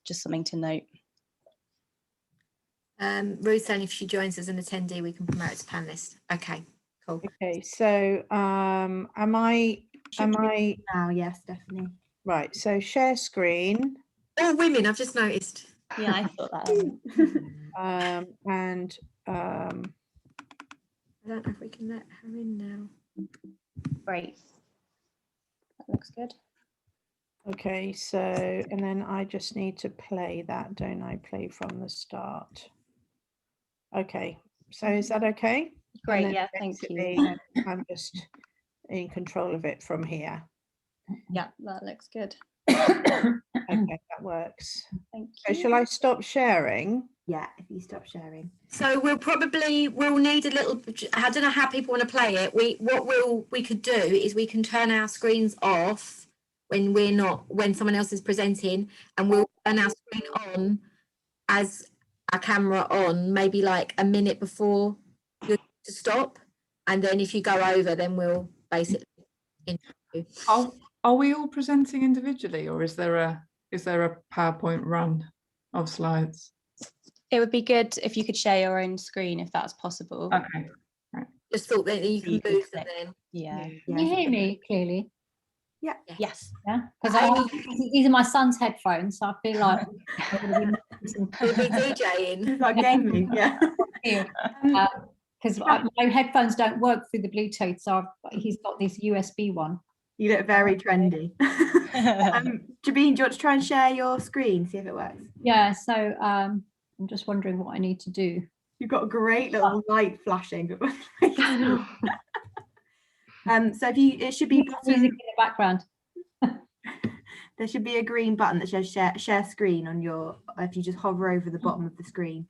just something to note. Ruth saying if she joins as an attendee, we can promote as a panelist. Okay, cool. Okay, so am I now? Yes, definitely. right? So share screen. All women, I've just noticed. Yeah, I thought that. And I don't know if we can let her in now. Great. That looks good. okay, so and then I just need to play that, don't I? Play from the start. Okay, so is that okay? Great, yeah, thank you. basically, I'm just in control of it from here. Yeah, that looks good. Okay, that works. Thank So you. shall I stop sharing? Yeah, if you stop sharing. So we'll need a little. I don't know how people want to play it. We could do is we can turn our screens off when someone else is presenting, and we'll turn our screen on as our camera on, maybe like a minute before you're to stop, and then if you go over, then we'll basically interview. Are we all presenting individually, or is there a PowerPoint run of slides? It would be good if you could share your own screen, if that's possible. Okay. Just thought that you can You can boost it click. then. Yeah. Can you hear me clearly? Yeah. Yes. Yeah, because these are my son's headphones, so I feel like We'll be DJing. It's like gaming, yeah. because my headphones don't work through the Bluetooth, so he's got this USB one. You look very trendy. Jabeen, do you want to try and share your screen, see if it works? Yeah, so I'm just wondering what I need to do. You've got a great little light flashing. So it should be Music in the background. there should be a green button that says share screen on your, if you just hover over the bottom of the screen.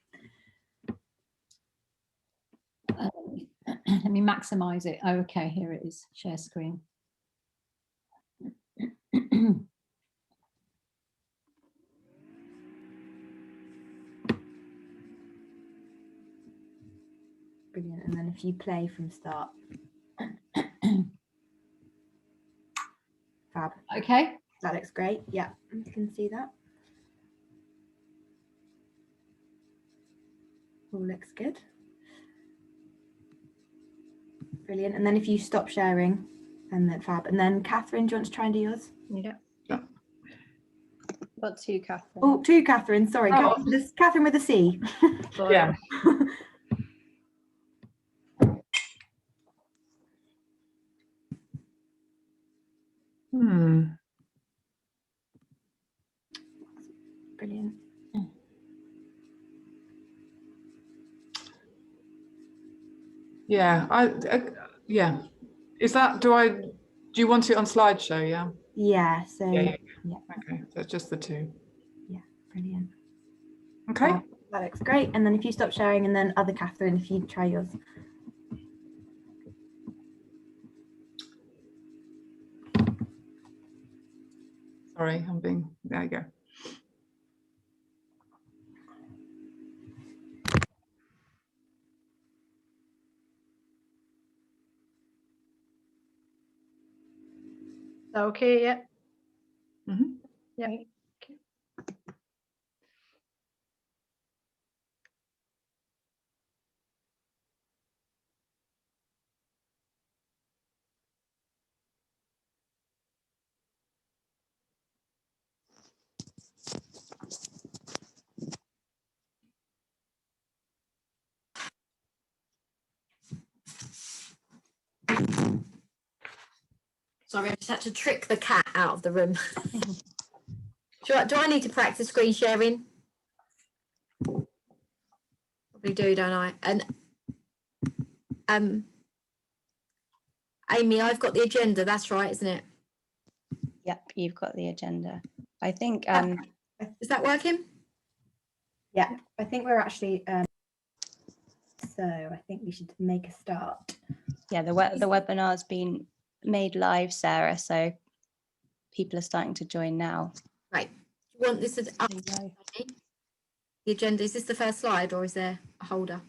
Let me maximize it. Oh, okay, here it is. Share screen. Brilliant. And then if you play from start. Fab. Okay. That looks great. Yeah, you can see that. All looks good. Brilliant. And then if you stop sharing, and then fab. And then Catherine, do you want to try and do yours? Yeah. Yeah. Got two, Catherine. Oh, two Catherine. Sorry, Oh. Catherine with a C. Yeah. Brilliant. Yeah. Yeah. Is that? Do you want it on slideshow? Yeah. Yeah. So Yeah. yeah. Okay. So it's just the two. Yeah. Brilliant. Okay. That looks great. And then if you stop sharing, and then other Catherine, if you try yours. Sorry, I'm being. There you go. Okay, yeah. Mm-hmm. Yeah. Sorry, I just had to trick the cat out of the room. Do I need to practice screen sharing? Probably do, don't I? And Amy, I've got the agenda. That's right, isn't it? Yep, you've got the agenda. I think. Is that working? Yeah, I think we're actually. So I think we should make a start. Yeah, the webinar's been made live, Sarah, so people are starting to join now. Right. You want this as up? The agenda, is this the first slide or is there a holder?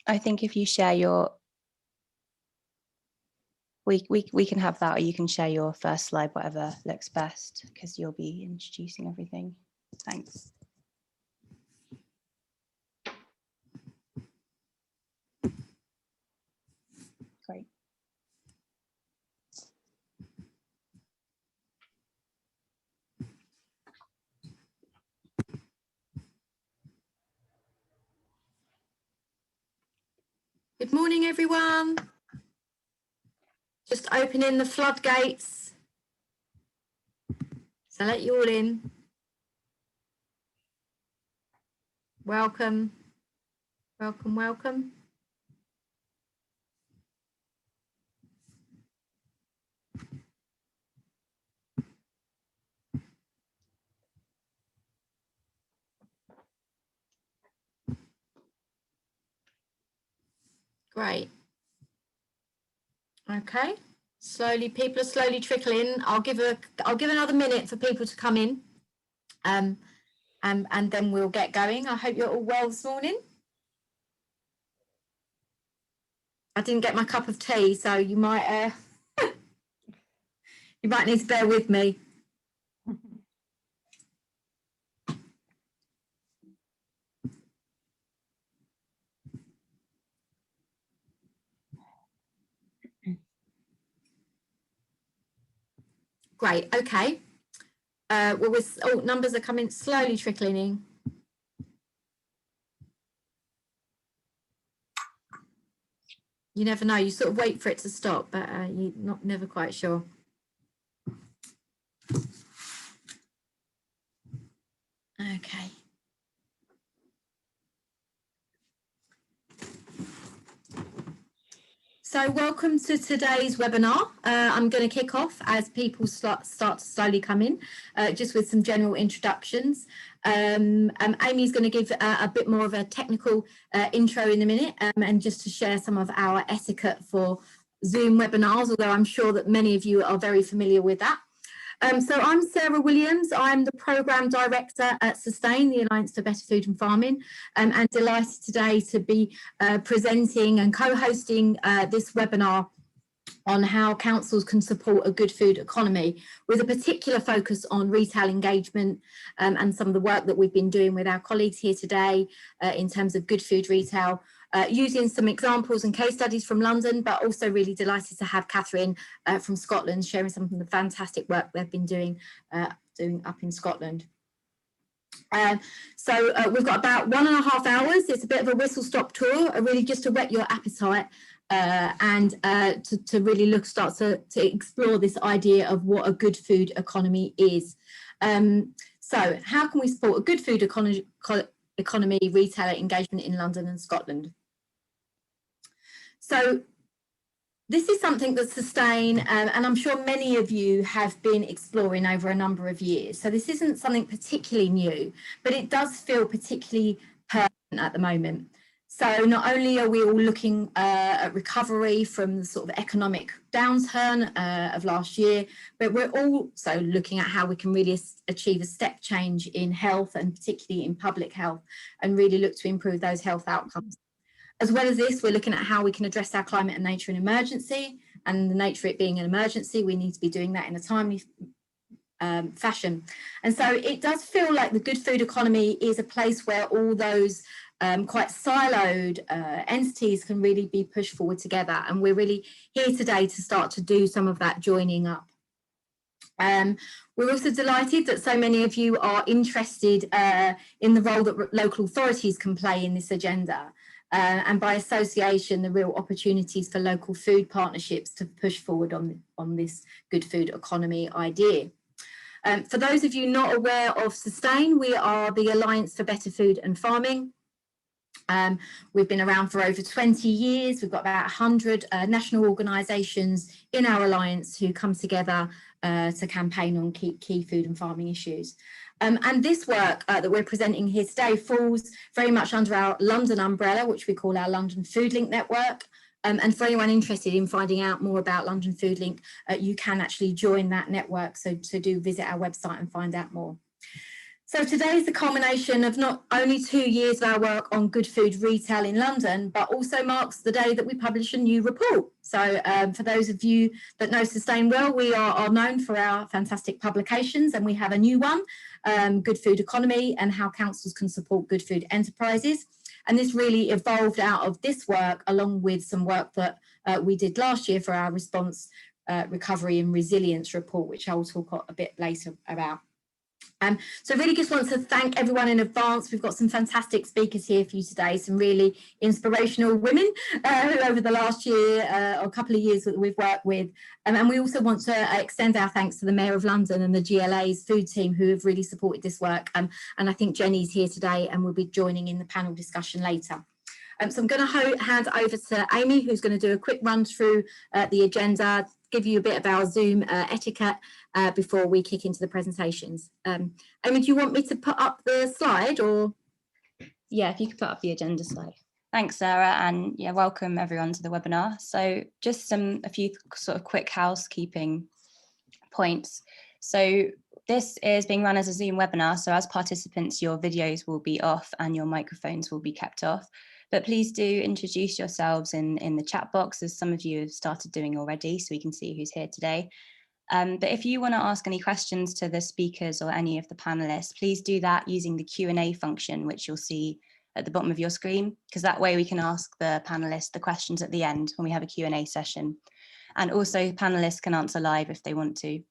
I think if you share your We can have that, or you can share your first slide, whatever looks best, because you'll be introducing everything. Thanks. Great. Good morning, everyone. Just opening the floodgates. So let you all in. Welcome, welcome, welcome. Great. Okay. Slowly, people are slowly trickling. I'll give another minute for people to come in, and then we'll get going. I hope you're all well this morning. I didn't get my cup of tea, so you might you might need to bear with me. Great. Okay. Well, numbers are coming slowly trickling in. You never know. You sort of wait for it to stop, but you're never quite sure. Okay. So welcome to today's webinar. I'm going to kick off as people start to slowly come in, just with some general introductions. Amy's going to give a bit more of a technical intro in a minute, and just to share some of our etiquette for Zoom webinars, although I'm sure that many of you are very familiar with that. So I'm Sarah Williams. I'm the Programme Director at Sustain, the Alliance for Better Food and Farming, and delighted today to be presenting and co-hosting this webinar on how councils can support a good food economy, with a particular focus on retail engagement, and some of the work that we've been doing with our colleagues here today in terms of good food retail, using some examples and case studies from London, but also really delighted to have Catherine from Scotland sharing some of the fantastic work they've been doing up in Scotland. So we've got about 1.5 hours. It's a bit of a whistle-stop tour, really just to whet your appetite and to really start to explore this idea of what a good food economy is. So how can we support a good food economy, retailer engagement in London and Scotland? So this is something that Sustain, and I'm sure many of you have been exploring over a number of years. So this isn't something particularly new, but it does feel particularly pertinent at the moment. So not only are we all looking at recovery from the sort of economic downturn of last year, but we're also looking at how we can really achieve a step change in health, and particularly in public health, and really look to improve those health outcomes. As well as this, we're looking at how we can address our climate and nature in emergency, and the nature of it being an emergency, we need to be doing that in a timely fashion. And so it does feel like the good food economy is a place where all those quite siloed entities can really be pushed forward together, and we're really here today to start to do some of that joining up. We're also delighted that so many of you are interested in the role that local authorities can play in this agenda, and by association the real opportunities for local food partnerships to push forward on this good food economy idea. For those of you not aware of Sustain, we are the Alliance for Better Food and Farming. We've been around for over 20 years. We've got about 100 national organisations in our alliance who come together to campaign on key food and farming issues. And this work that we're presenting here today falls very much under our London umbrella, which we call our London Food Link network. And for anyone interested in finding out more about London Food Link, you can actually join that network. So do visit our website and find out more. So today is the culmination of not only 2 years of our work on good food retail in London, but also marks the day that we publish a new report. So for those of you that know Sustain Well, we are known for our fantastic publications, and we have a new one, Good Food Economy and How Councils Can Support Good Food Enterprises. And this really evolved out of this work, along with some work that we did last year for our response, recovery and resilience report, which I'll talk a bit later about. So really just want to thank everyone in advance. We've got some fantastic speakers here for you today, some really inspirational women who over the last year or a couple of years that we've worked with. And we also want to extend our thanks to the Mayor of London and the GLA's food team who have really supported this work. And I think Jenny's here today and will be joining in the panel discussion later. So I'm going to hand over to Amy, who's going to do a quick run through the agenda, give you a bit of our Zoom etiquette before we kick into the presentations. Amy, do you want me to put up the slide or? Yeah, if you could put up the agenda slide. Thanks, Sarah, and yeah, welcome everyone to the webinar. So just a few sort of quick housekeeping points. So this is being run as a Zoom webinar, so as participants, your videos will be off and your microphones will be kept off. But please do introduce yourselves in the chat box, as some of you have started doing already, so we can see who's here today. But if you want to ask any questions to the speakers or any of the panelists, please do that using the Q&A function, which you'll see at the bottom of your screen, because that way we can ask the panelists the questions at the end when we have a Q&A session. And also panelists can answer live if they want to.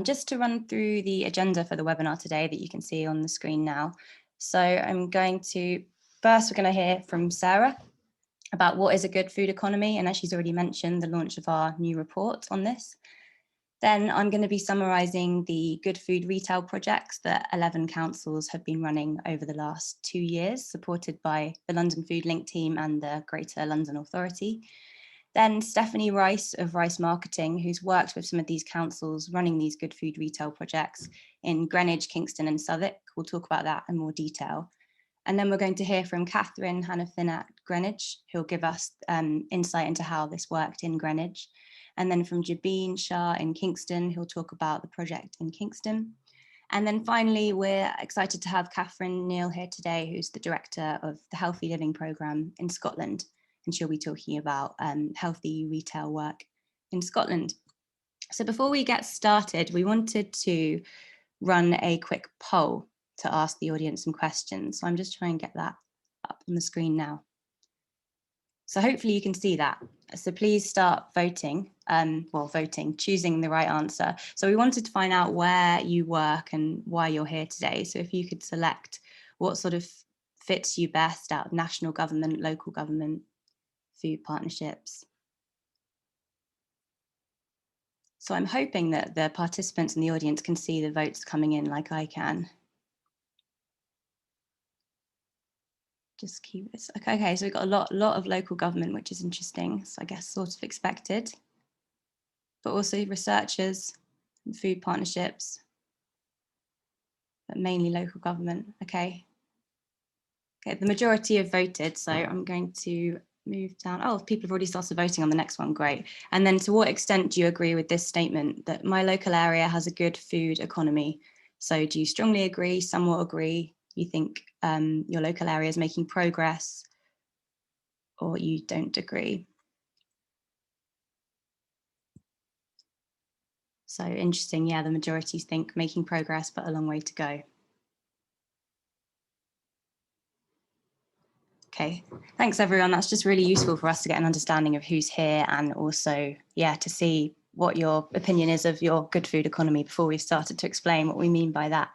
Just to run through the agenda for the webinar today that you can see on the screen now. So I'm going to, first we're going to hear from Sarah about what is a good food economy, and as she's already mentioned, the launch of our new report on this. Then I'm going to be summarising the good food retail projects that 11 councils have been running over the last 2 years, supported by the London Food Link team and the Greater London Authority. Then Stephanie Rice of Rice Marketing, who's worked with some of these councils running these good food retail projects in Greenwich, Kingston and Southwark. We'll talk about that in more detail. And then we're going to hear from Catherine Hanafin at Greenwich, who'll give us insight into how this worked in Greenwich. And then from Jabeen Shah in Kingston, who'll talk about the project in Kingston. And then finally, we're excited to have Catherine Neal here today, who's the director of the Healthy Living Programme in Scotland. And she'll be talking about healthy retail work in Scotland. So before we get started, we wanted to run a quick poll to ask the audience some questions. So I'm just trying to get that up on the screen now. So hopefully you can see that. So please start voting, choosing the right answer. So we wanted to find out where you work and why you're here today. So if you could select what sort of fits you best out of national government, local government, food partnerships. So I'm hoping that the participants in the audience can see the votes coming in like I can. Just keep this. Okay, so we've got a lot of local government, which is interesting. So I guess sort of expected. But also researchers and food partnerships, but mainly local government. Okay, the majority have voted, so I'm going to move down. Oh, people have already started voting on the next one, great. And then to what extent do you agree with this statement that my local area has a good food economy? So do you strongly agree, somewhat agree, you think your local area is making progress, or you don't agree? So interesting, yeah, the majorities think making progress, but a long way to go. Okay, thanks everyone. That's just really useful for us to get an understanding of who's here, and also, yeah, to see what your opinion is of your good food economy before we've started to explain what we mean by that.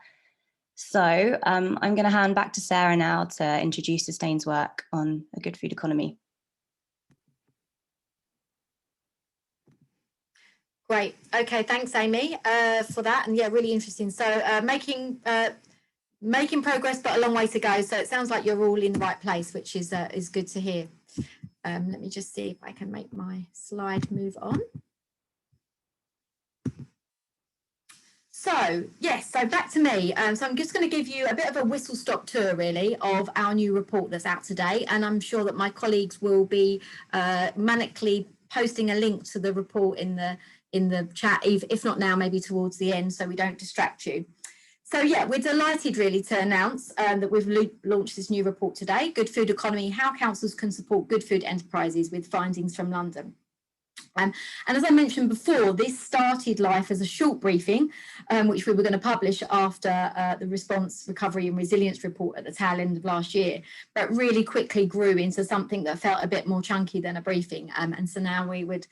So I'm going to hand back to Sarah now to introduce Sustain's work on a good food economy. Great. Okay, thanks, Amy, for that. And yeah, really interesting. So making progress, but a long way to go. So it sounds like you're all in the right place, which is good to hear. Let me just see if I can make my slide move on. So yes, so back to me. So I'm just going to give you a bit of a whistle-stop tour, really, of our new report that's out today. And I'm sure that my colleagues will be manically posting a link to the report in the chat, if not now, maybe towards the end, so we don't distract you. So yeah, we're delighted really to announce that we've launched this new report today, Good Food Economy, How Councils Can Support Good Food Enterprises, with findings from London. And as I mentioned before, this started life as a short briefing, which we were going to publish after the Response, Recovery and Resilience report at the tail end of last year, but really quickly grew into something that felt a bit more chunky than a briefing. And so now we would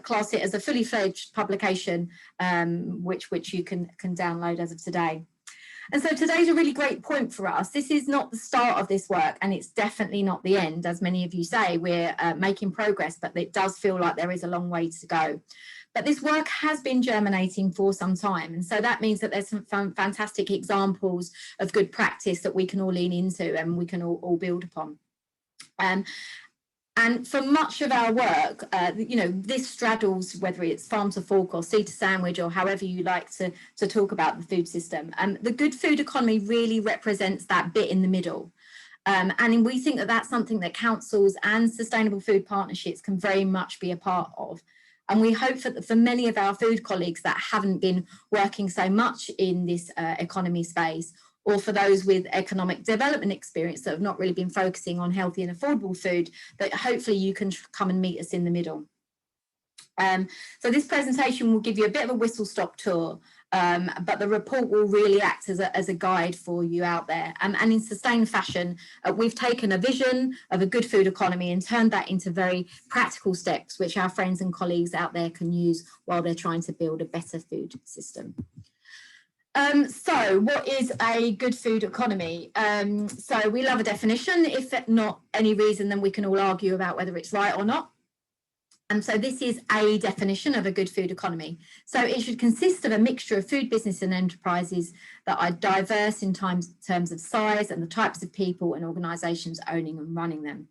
class it as a fully fledged publication, which you can download as of today. And so today's a really great point for us. This is not the start of this work, and it's definitely not the end. As many of you say, we're making progress, but it does feel like there is a long way to go. But this work has been germinating for some time. And so that means that there's some fantastic examples of good practice that we can all lean into and we can all build upon. And for much of our work, you know, this straddles whether it's farm to fork or sea to sandwich or however you like to talk about the food system. The good food economy really represents that bit in the middle. And we think that that's something that councils and sustainable food partnerships can very much be a part of. And we hope that for many of our food colleagues that haven't been working so much in this economy space, or for those with economic development experience that have not really been focusing on healthy and affordable food, that hopefully you can come and meet us in the middle. So this presentation will give you a bit of a whistle-stop tour, but the report will really act as a guide for you out there. And in sustained fashion, we've taken a vision of a good food economy and turned that into very practical steps, which our friends and colleagues out there can use while they're trying to build a better food system. So what is a good food economy? So we love a definition. If not any reason, then we can all argue about whether it's right or not. And so this is a definition of a good food economy. So it should consist of a mixture of food business and enterprises that are diverse in terms of size and the types of people and organisations owning and running them.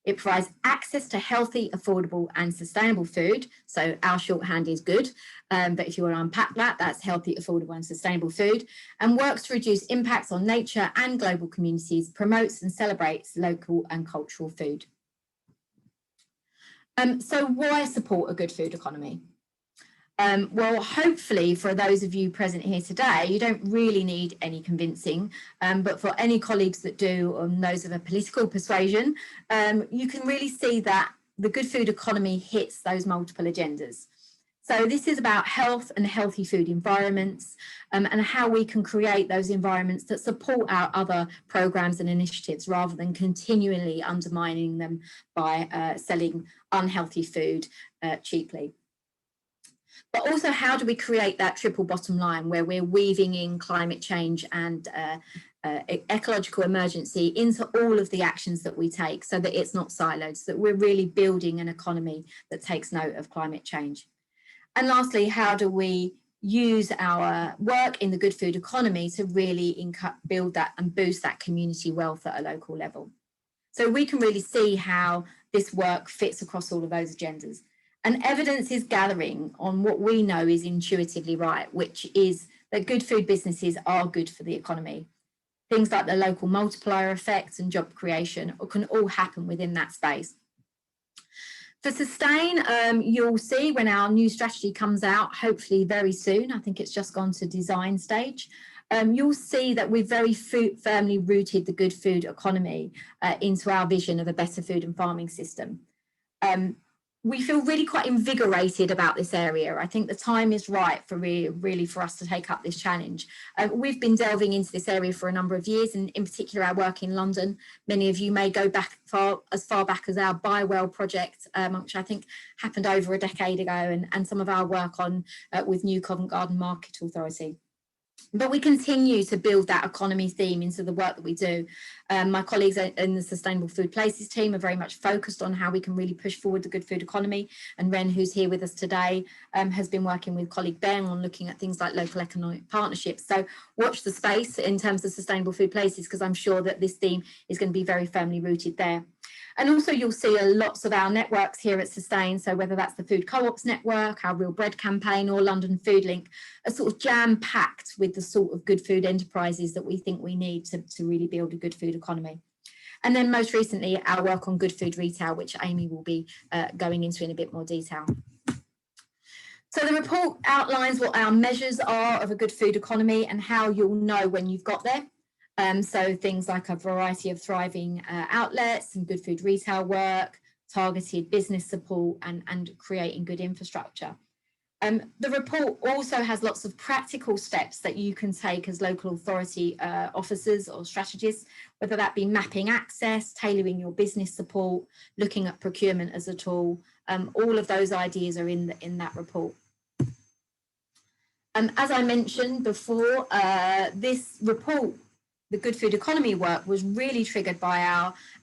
It provides access to healthy, affordable and sustainable food. So our shorthand is good, but if you want to unpack that, that's healthy, affordable and sustainable food, and works to reduce impacts on nature and global communities, promotes and celebrates local and cultural food. So why support a good food economy? Well, hopefully for those of you present here today, you don't really need any convincing, but for any colleagues that do, and those of a political persuasion, you can really see that the good food economy hits those multiple agendas. So this is about health and healthy food environments, and how we can create those environments that support our other programs and initiatives rather than continually undermining them by selling unhealthy food cheaply. But also, how do we create that triple bottom line where we're weaving in climate change and ecological emergency into all of the actions that we take so that it's not siloed, so that we're really building an economy that takes note of climate change? And lastly, how do we use our work in the good food economy to really build that and boost that community wealth at a local level? So we can really see how this work fits across all of those agendas. And evidence is gathering on what we know is intuitively right, which is that good food businesses are good for the economy. Things like the local multiplier effect and job creation can all happen within that space. For Sustain, you'll see when our new strategy comes out, hopefully very soon, I think it's just gone to design stage, you'll see that we've very firmly rooted the good food economy into our vision of a better food and farming system. We feel really quite invigorated about this area. I think the time is right for really for us to take up this challenge. We've been delving into this area for a number of years, and in particular our work in London. Many of you may go back as far back as our Buy Well project, which I think happened over a decade ago, and some of our work on with New Covent Garden Market Authority. But we continue to build that economy theme into the work that we do. My colleagues in the Sustainable Food Places team are very much focused on how we can really push forward the good food economy. And Ren, who's here with us today, has been working with colleague Ben on looking at things like local economic partnerships. So watch the space in terms of Sustainable Food Places, because I'm sure that this theme is going to be very firmly rooted there. And also you'll see lots of our networks here at Sustain, so whether that's the Food Co-ops network, our Real Bread campaign or London Food Link, are sort of jam-packed with the sort of good food enterprises that we think we need to really build a good food economy. And then most recently, our work on good food retail, which Amy will be going into in a bit more detail. So the report outlines what our measures are of a good food economy and how you'll know when you've got there. So things like a variety of thriving outlets and good food retail work, targeted business support and creating good infrastructure. The report also has lots of practical steps that you can take as local authority officers or strategists, whether that be mapping access, tailoring your business support, looking at procurement as a tool. All of those ideas are in that report. As I mentioned before, this report, the Good Food Economy work, was really triggered by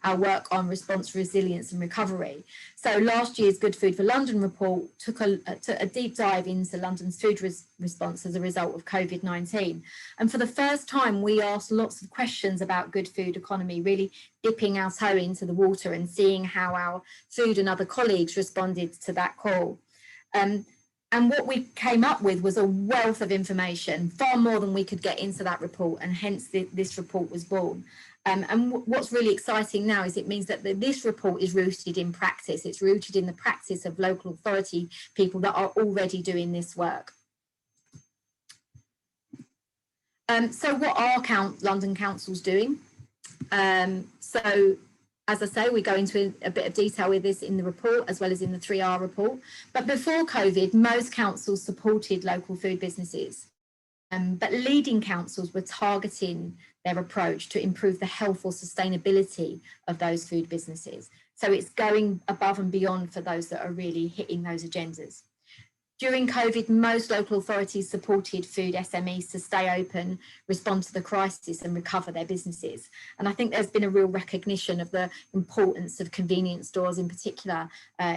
our work on response, resilience and recovery. So last year's Good Food for London report took a deep dive into London's food response as a result of COVID-19. And for the first time, we asked lots of questions about good food economy, really dipping our toe into the water and seeing how our food and other colleagues responded to that call. And what we came up with was a wealth of information, far more than we could get into that report, and hence this report was born. And what's really exciting now is it means that this report is rooted in practice. It's rooted in the practice of local authority people that are already doing this work. So what are London councils doing? So as I say, we go into a bit of detail with this in the report as well as in the 3R report. But before COVID, most councils supported local food businesses. But leading councils were targeting their approach to improve the health or sustainability of those food businesses. So it's going above and beyond for those that are really hitting those agendas. During COVID, most local authorities supported food SMEs to stay open, respond to the crisis and recover their businesses. And I think there's been a real recognition of the importance of convenience stores in particular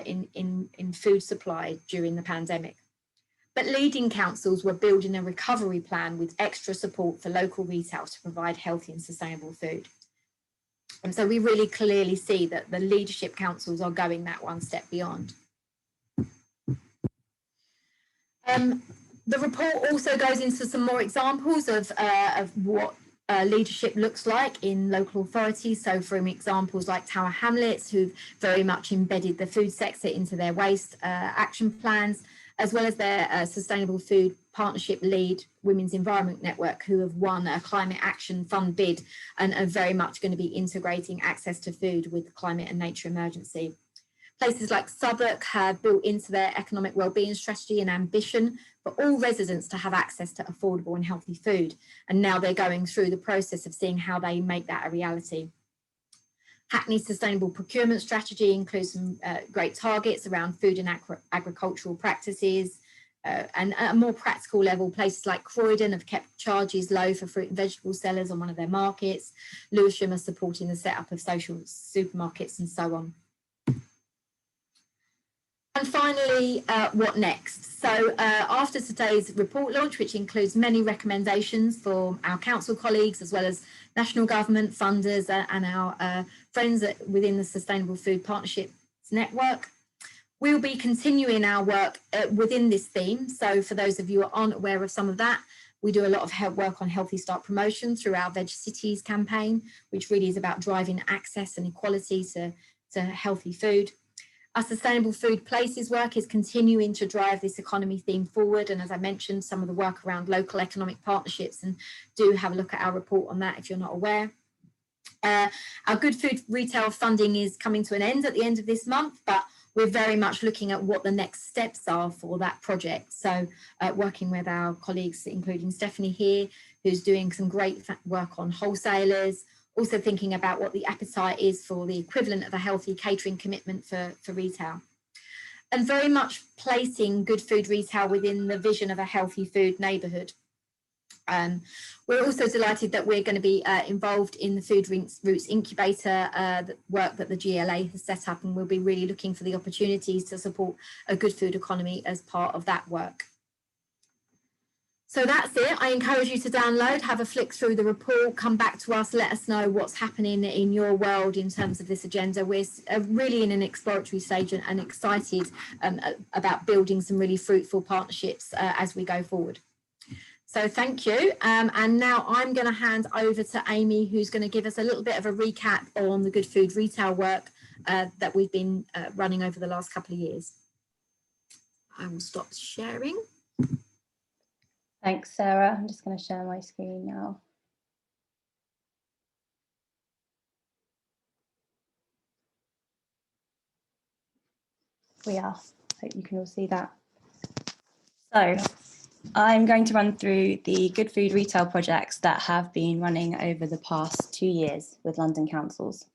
in food supply during the pandemic. But leading councils were building a recovery plan with extra support for local retail to provide healthy and sustainable food. And so we really clearly see that the leadership councils are going that one step beyond. The report also goes into some more examples of what leadership looks like in local authorities. So from examples like Tower Hamlets, who've very much embedded the food sector into their waste action plans, as well as their Sustainable Food Partnership lead, Women's Environment Network, who have won a Climate Action Fund bid and are very much going to be integrating access to food with the climate and nature emergency. Places like Southwark have built into their economic wellbeing strategy an ambition for all residents to have access to affordable and healthy food. And now they're going through the process of seeing how they make that a reality. Hackney's sustainable procurement strategy includes some great targets around food and agricultural practices. And at a more practical level, places like Croydon have kept charges low for fruit and vegetable sellers on one of their markets. Lewisham are supporting the setup of social supermarkets and so on. And finally, what next? So after today's report launch, which includes many recommendations for our council colleagues, as well as national government funders and our friends within the Sustainable Food Partnerships Network, we'll be continuing our work within this theme. So for those of you who aren't aware of some of that, we do a lot of work on Healthy Start promotion through our Veg Cities campaign, which really is about driving access and equality to healthy food. Our Sustainable Food Places work is continuing to drive this economy theme forward. And as I mentioned, some of the work around local economic partnerships, and do have a look at our report on that if you're not aware. Our Good Food Retail funding is coming to an end at the end of this month, but we're very much looking at what the next steps are for that project. So working with our colleagues, including Stephanie here, who's doing some great work on wholesalers, also thinking about what the appetite is for the equivalent of a healthy catering commitment for retail. And very much placing good food retail within the vision of a healthy food neighbourhood. We're also delighted that we're going to be involved in the Food Routes Incubator work that the GLA has set up, and we'll be really looking for the opportunities to support a good food economy as part of that work. So that's it. I encourage you to download, have a flick through the report, come back to us, let us know what's happening in your world in terms of this agenda. We're really in an exploratory stage and excited about building some really fruitful partnerships as we go forward. So thank you. And now I'm going to hand over to Amy, who's going to give us a little bit of a recap on the good food retail work that we've been running over the last couple of years. I will stop sharing. Thanks, Sarah. I'm just going to share my screen now. We are. Hope you can all see that. So I'm going to run through the good food retail projects that have been running over the past 2 years with London councils.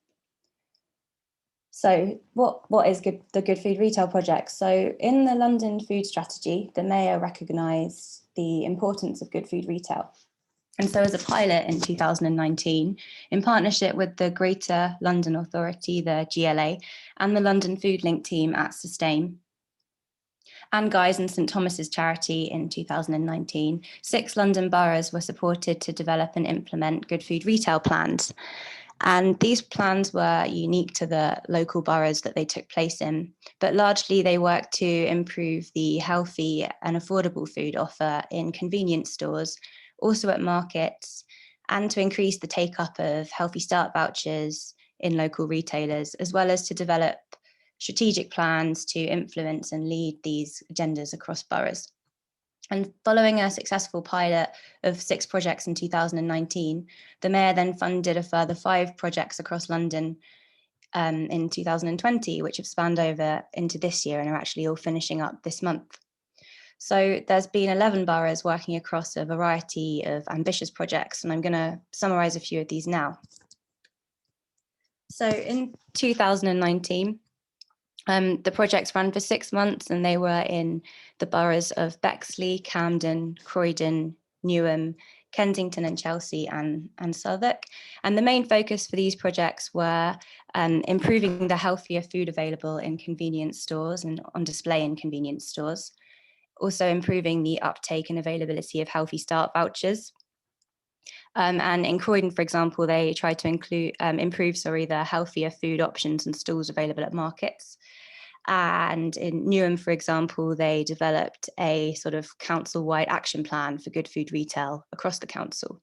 So what is the good food retail project? So in the London food strategy, the mayor recognised the importance of good food retail. And so as a pilot in 2019, in partnership with the Greater London Authority, the GLA, and the London Food Link team at Sustain, and Guy's and St Thomas's charity in 2019, 6 London boroughs were supported to develop and implement good food retail plans. And these plans were unique to the local boroughs that they took place in, but largely they worked to improve the healthy and affordable food offer in convenience stores, also at markets, and to increase the take-up of Healthy Start vouchers in local retailers, as well as to develop strategic plans to influence and lead these agendas across boroughs. And following a successful pilot of 6 projects in 2019, the mayor then funded a further 5 projects across London in 2020, which have spanned over into this year and are actually all finishing up this month. So there's been 11 boroughs working across a variety of ambitious projects, and I'm going to summarise a few of these now. So in 2019, the projects ran for 6 months, and they were in the boroughs of Bexley, Camden, Croydon, Newham, Kensington and Chelsea and Southwark. And the main focus for these projects were improving the healthier food available in convenience stores and on display in convenience stores. Also improving the uptake and availability of Healthy Start vouchers. And in Croydon, for example, they tried to improve the healthier food options and stalls available at markets. And in Newham, for example, they developed a sort of council-wide action plan for good food retail across the council.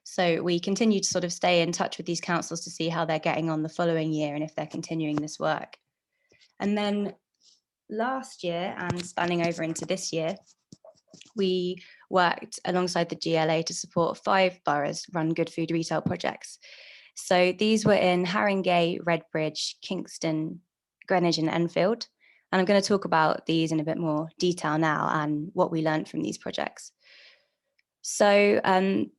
So we continue to sort of stay in touch with these councils to see how they're getting on the following year and if they're continuing this work. And then last year and spanning over into this year, we worked alongside the GLA to support 5 boroughs run good food retail projects. So these were in Haringey, Redbridge, Kingston, Greenwich and Enfield. And I'm going to talk about these in a bit more detail now and what we learned from these projects. So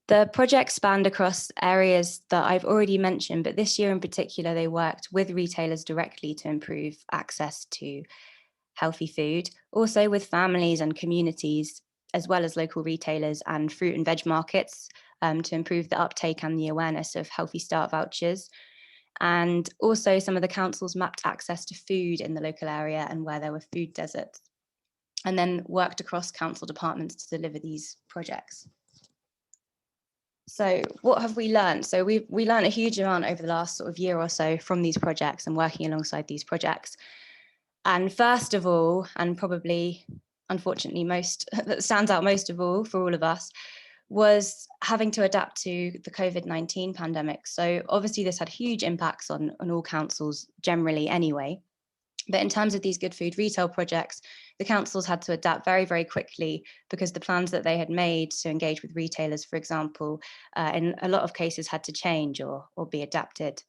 the project spanned across areas that I've already mentioned, but this year in particular, they worked with retailers directly to improve access to healthy food, also with families and communities, as well as local retailers and fruit and veg markets to improve the uptake and the awareness of Healthy Start vouchers. And also some of the councils mapped access to food in the local area and where there were food deserts, and then worked across council departments to deliver these projects. So what have we learned? So we learned a huge amount over the last sort of year or so from these projects and working alongside these projects. And first of all, and probably unfortunately that stands out most of all for all of us, was having to adapt to the COVID-19 pandemic. So obviously this had huge impacts on all councils generally anyway. But in terms of these good food retail projects, the councils had to adapt very, very quickly because the plans that they had made to engage with retailers, for example, in a lot of cases had to change or be adapted.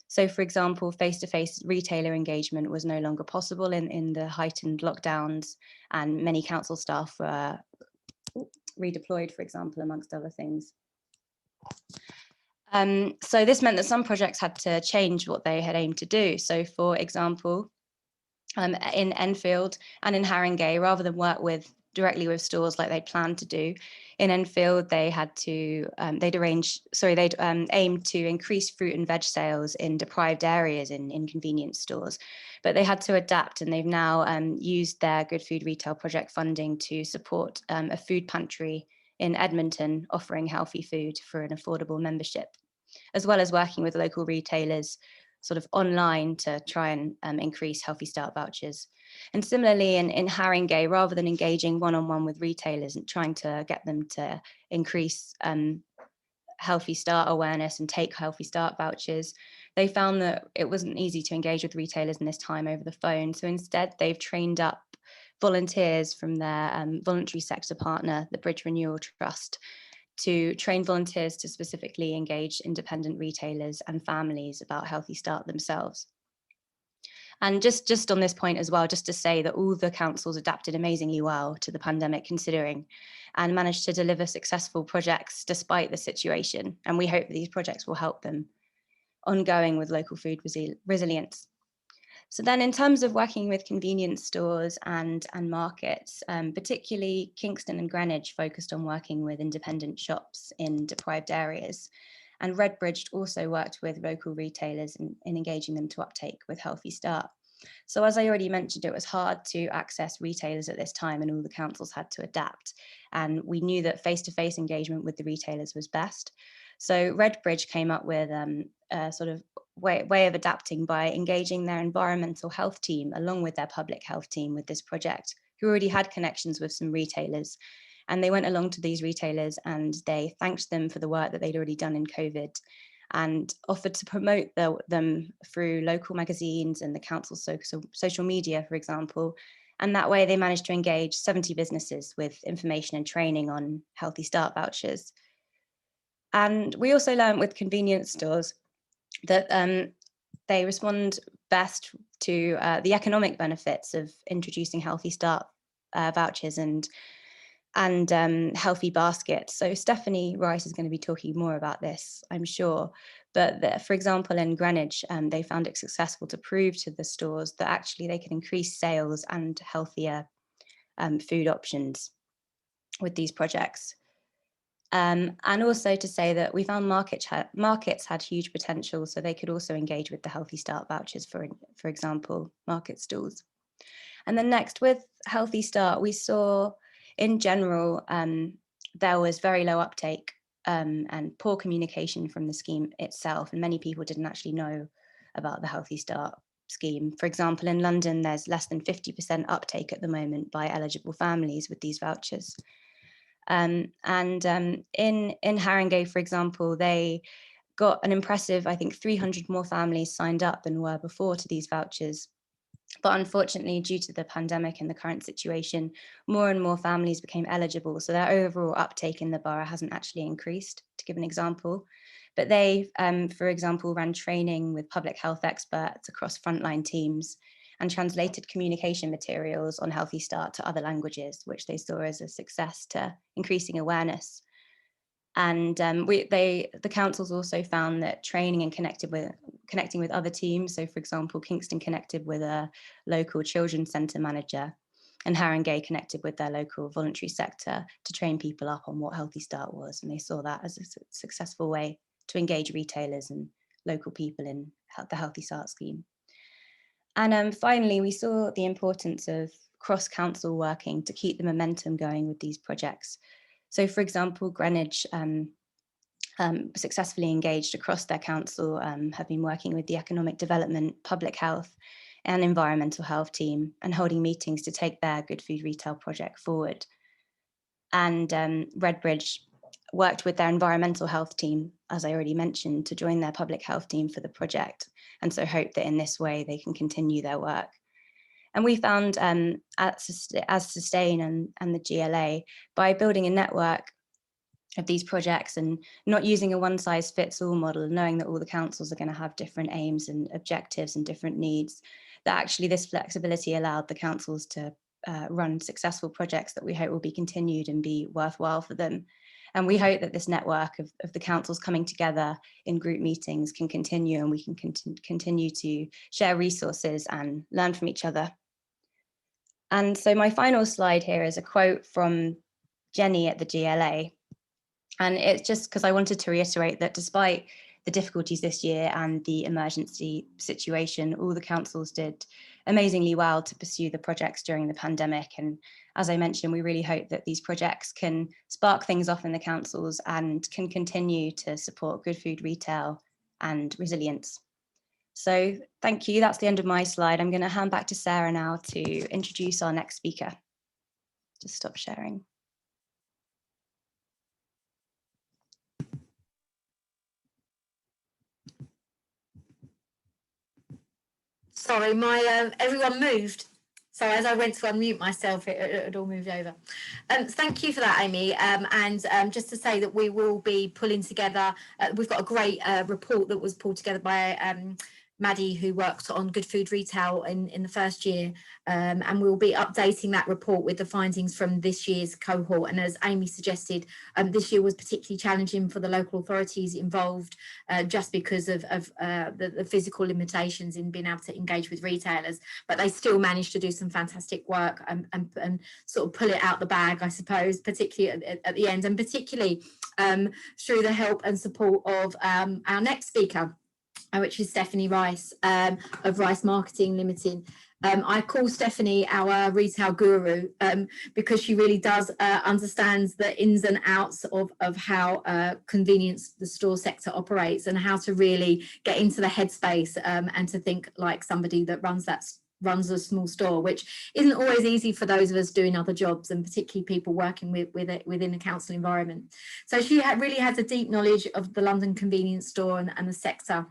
So, for example, face-to-face retailer engagement was no longer possible in the heightened lockdowns, and many council staff were redeployed, for example, amongst other things. So this meant that some projects had to change what they had aimed to do. So, for example, in Enfield and in Haringey, rather than work directly with stores like they'd planned to do, in Enfield they had to they'd aimed to increase fruit and veg sales in deprived areas in convenience stores, but they had to adapt, and they've now used their good food retail project funding to support a food pantry in Edmonton offering healthy food for an affordable membership, as well as working with local retailers sort of online to try and increase Healthy Start vouchers. And similarly in Haringey, rather than engaging one-on-one with retailers and trying to get them to increase Healthy Start awareness and take Healthy Start vouchers, they found that it wasn't easy to engage with retailers in this time over the phone. So instead, they've trained up volunteers from their voluntary sector partner, the Bridge Renewal Trust, to train volunteers to specifically engage independent retailers and families about Healthy Start themselves. And just on this point as well, just to say that all the councils adapted amazingly well to the pandemic considering, and managed to deliver successful projects despite the situation. And we hope that these projects will help them ongoing with local food resilience. So then in terms of working with convenience stores and markets, particularly Kingston and Greenwich focused on working with independent shops in deprived areas. And Redbridge also worked with local retailers in engaging them to uptake with Healthy Start. So as I already mentioned, it was hard to access retailers at this time and all the councils had to adapt. And we knew that face-to-face engagement with the retailers was best. So Redbridge came up with a sort of way of adapting by engaging their environmental health team along with their public health team with this project, who already had connections with some retailers. And they went along to these retailers and they thanked them for the work that they'd already done in COVID and offered to promote them through local magazines and the council's social media, for example. And that way they managed to engage 70 businesses with information and training on Healthy Start vouchers. And we also learned with convenience stores that they respond best to the economic benefits of introducing Healthy Start vouchers and healthy baskets. So Stephanie Rice is going to be talking more about this, I'm sure. But for example, in Greenwich, they found it successful to prove to the stores that actually they can increase sales and healthier food options with these projects. And also to say that we found markets had huge potential, so they could also engage with the Healthy Start vouchers, for example, market stalls. And then next, with Healthy Start, we saw in general, there was very low uptake and poor communication from the scheme itself, and many people didn't actually know about the Healthy Start scheme. For example, in London, there's less than 50% uptake at the moment by eligible families with these vouchers. In Haringey, for example, they got an impressive, I think, 300 more families signed up than were before to these vouchers. But unfortunately, due to the pandemic and the current situation, more and more families became eligible. So their overall uptake in the borough hasn't actually increased, to give an example. But they, for example, ran training with public health experts across frontline teams and translated communication materials on Healthy Start to other languages, which they saw as a success to increasing awareness. And the councils also found that training and connecting with other teams. So for example, Kingston connected with a local children's centre manager and Haringey connected with their local voluntary sector to train people up on what Healthy Start was. And they saw that as a successful way to engage retailers and local people in the Healthy Start scheme. And finally, we saw the importance of cross-council working to keep the momentum going with these projects. So for example, Greenwich successfully engaged across their council, have been working with the economic development, public health and environmental health team and holding meetings to take their good food retail project forward. And Redbridge worked with their environmental health team, as I already mentioned, to join their public health team for the project. And so hope that in this way they can continue their work. And we found as Sustain and the GLA, by building a network of these projects and not using a one-size-fits-all model, knowing that all the councils are going to have different aims and objectives and different needs, that actually this flexibility allowed the councils to run successful projects that we hope will be continued and be worthwhile for them. And we hope that this network of the councils coming together in group meetings can continue, and we can continue to share resources and learn from each other. And so my final slide here is a quote from Jenny at the GLA. And it's just because I wanted to reiterate that despite the difficulties this year and the emergency situation, all the councils did amazingly well to pursue the projects during the pandemic. And as I mentioned, we really hope that these projects can spark things off in the councils and can continue to support good food retail and resilience. So thank you. That's the end of my slide. I'm going to hand back to Sarah now to introduce our next speaker. Just stop sharing. Sorry, my everyone moved. So as I went to unmute myself, it all moved over. Thank you for that, Amy. And just to say that we will be pulling together, we've got a great report that was pulled together by Maddie, who worked on good food retail in the first year, and we'll be updating that report with the findings from this year's cohort. And as Amy suggested, this year was particularly challenging for the local authorities involved, just because of the physical limitations in being able to engage with retailers, but they still managed to do some fantastic work and sort of pull it out the bag, I suppose, particularly at the end, and particularly through the help and support of our next speaker, which is Stephanie Rice of Rice Marketing Limited. I call Stephanie our retail guru because she really does understand the ins and outs of how convenience the store sector operates, and how to really get into the headspace and to think like somebody that runs a small store, which isn't always easy for those of us doing other jobs, and particularly people working within a council environment. So she really has a deep knowledge of the London convenience store and the sector.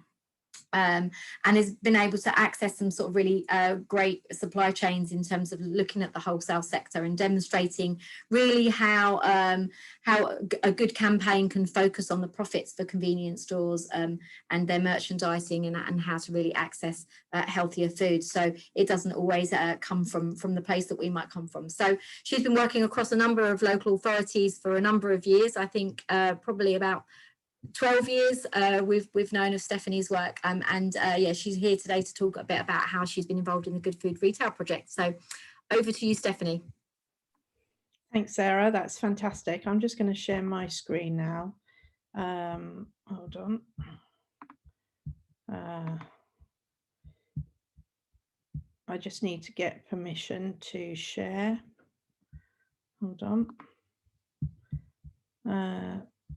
And has been able to access some sort of really great supply chains in terms of looking at the wholesale sector and demonstrating really how a good campaign can focus on the profits for convenience stores and their merchandising, and how to really access healthier food. So it doesn't always come from the place that we might come from. So she's been working across a number of local authorities for a number of years. I think probably about 12 years we've known of Stephanie's work, and yeah, she's here today to talk a bit about how she's been involved in the Good Food Retail project. So over to you, Stephanie. Thanks, Sarah. That's fantastic. I'm just going to share my screen now. Hold on. I just need to get permission to share. Hold on.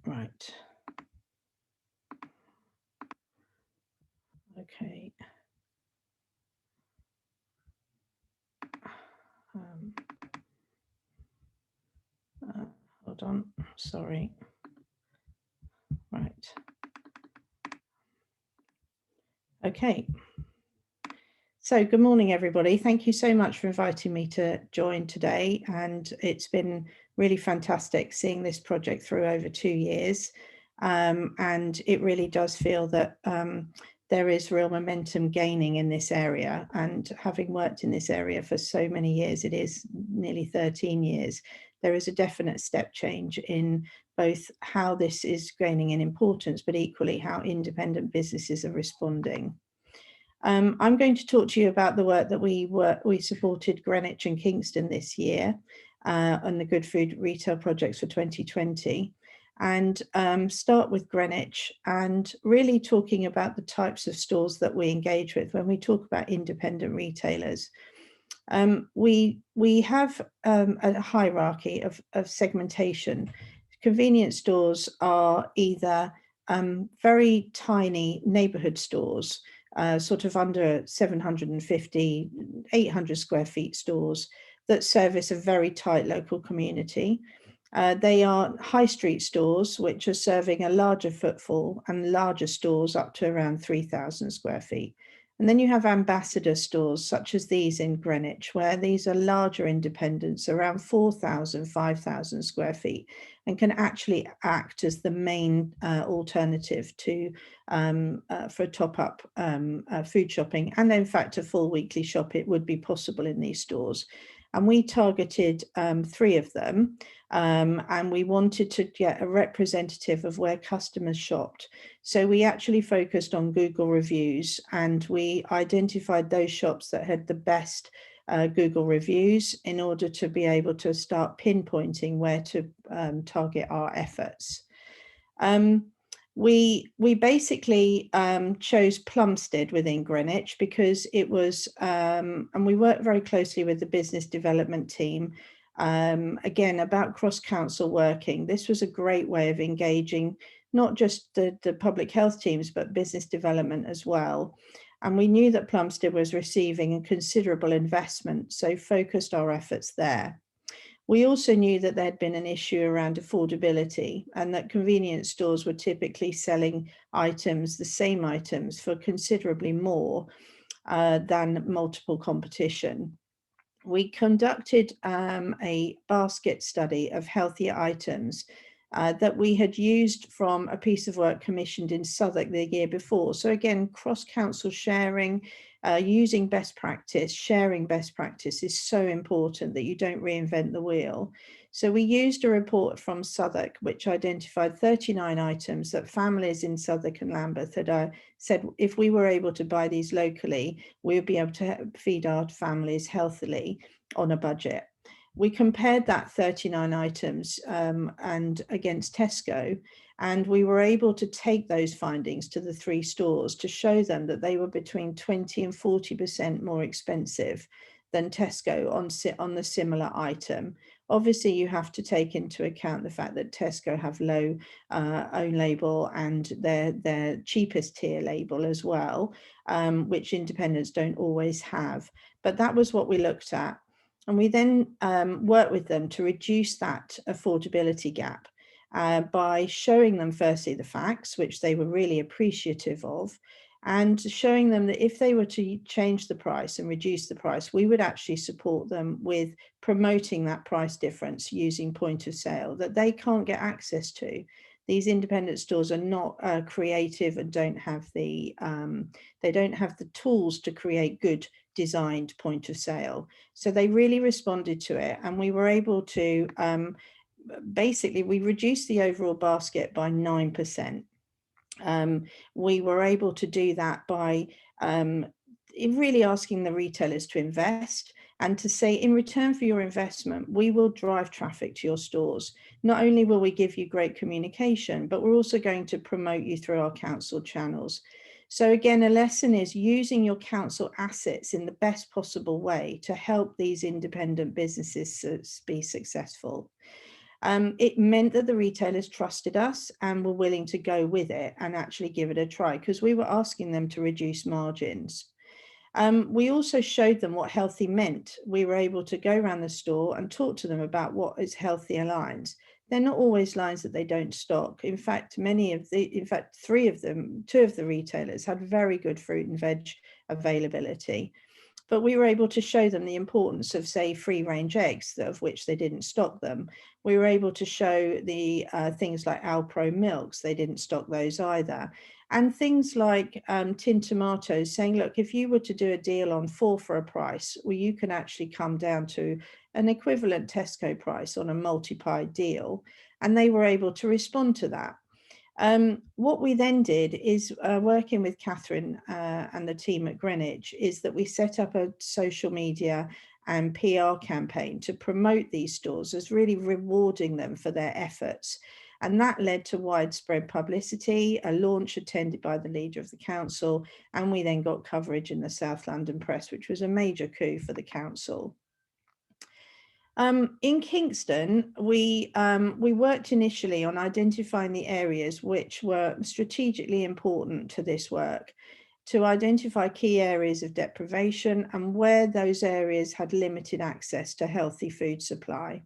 Right. Okay. Hold on, sorry. Right. Okay. So good morning, everybody. Thank you so much for inviting me to join today. And it's been really fantastic seeing this project through over 2 years. And it really does feel that there is real momentum gaining in this area, and having worked in this area for so many years, it is nearly 13 years, there is a definite step change in both how this is gaining in importance, but equally how independent businesses are responding. I'm going to talk to you about the work that we supported Greenwich and Kingston this year on the Good Food Retail projects for 2020. And start with Greenwich, and really talking about the types of stores that we engage with when we talk about independent retailers. We have a hierarchy of segmentation. Convenience stores are either very tiny neighbourhood stores, sort of under 750, 800 square feet stores that service a very tight local community. They are high street stores, which are serving a larger footfall, and larger stores up to around 3,000 square feet. And then you have ambassador stores, such as these in Greenwich, where these are larger independents, around 4,000, 5,000 square feet, and can actually act as the main alternative to for top-up food shopping. And in fact, a full weekly shop, it would be possible in these stores. And we targeted 3 of them, and we wanted to get a representative of where customers shopped. So we actually focused on Google reviews, and we identified those shops that had the best Google reviews in order to be able to start pinpointing where to target our efforts. We basically chose Plumstead within Greenwich because it was, and we worked very closely with the business development team, again, about cross-council working. This was a great way of engaging not just the public health teams, but business development as well. And we knew that Plumstead was receiving a considerable investment, so focused our efforts there. We also knew that there'd been an issue around affordability, and that convenience stores were typically selling items, the same items, for considerably more than multiple competition. we conducted a basket study of healthier items that we had used from a piece of work commissioned in Southwark the year before. So again, cross-council sharing, using best practice, sharing best practice is so important that you don't reinvent the wheel. So we used a report from Southwark, which identified 39 items that families in Southwark and Lambeth had said, if we were able to buy these locally, we would be able to feed our families healthily on a budget. We compared that 39 items and against Tesco, and we were able to take those findings to the 3 stores to show them that they were between 20 and 40% more expensive than Tesco on the similar item. Obviously, you have to take into account the fact that Tesco have low own label and their cheapest tier label as well, which independents don't always have. But that was what we looked at. And we then worked with them to reduce that affordability gap by showing them firstly the facts, which they were really appreciative of, and showing them that if they were to change the price and reduce the price, we would actually support them with promoting that price difference using point of sale that they can't get access to. These independent stores are not creative and don't have the tools to create good designed point of sale. So they really responded to it, and we were able to basically we reduced the overall basket by 9%. We were able to do that by really asking the retailers to invest and to say, in return for your investment, we will drive traffic to your stores. Not only will we give you great communication, but we're also going to promote you through our council channels. So again, a lesson is using your council assets in the best possible way to help these independent businesses be successful. It meant that the retailers trusted us and were willing to go with it and actually give it a try, because we were asking them to reduce margins. We also showed them what healthy meant. We were able to go around the store and talk to them about what is healthier lines. They're not always lines that they don't stock. In fact, two of the retailers had very good fruit and veg availability. But we were able to show them the importance of, say, free-range eggs, of which they didn't stock them. We were able to show the things like Alpro milks. They didn't stock those either. And things like tin tomatoes, saying, look, if you were to do a deal on 4 for a price, well, you can actually come down to an equivalent Tesco price on a multi-pie deal. And they were able to respond to that. What we then did is working with Catherine and the team at Greenwich is that we set up a social media and PR campaign to promote these stores as really rewarding them for their efforts. And that led to widespread publicity, a launch attended by the leader of the council, and we then got coverage in the South London press, which was a major coup for the council. In Kingston, we worked initially on identifying the areas which were strategically important to this work, to identify key areas of deprivation and where those areas had limited access to healthy food supply.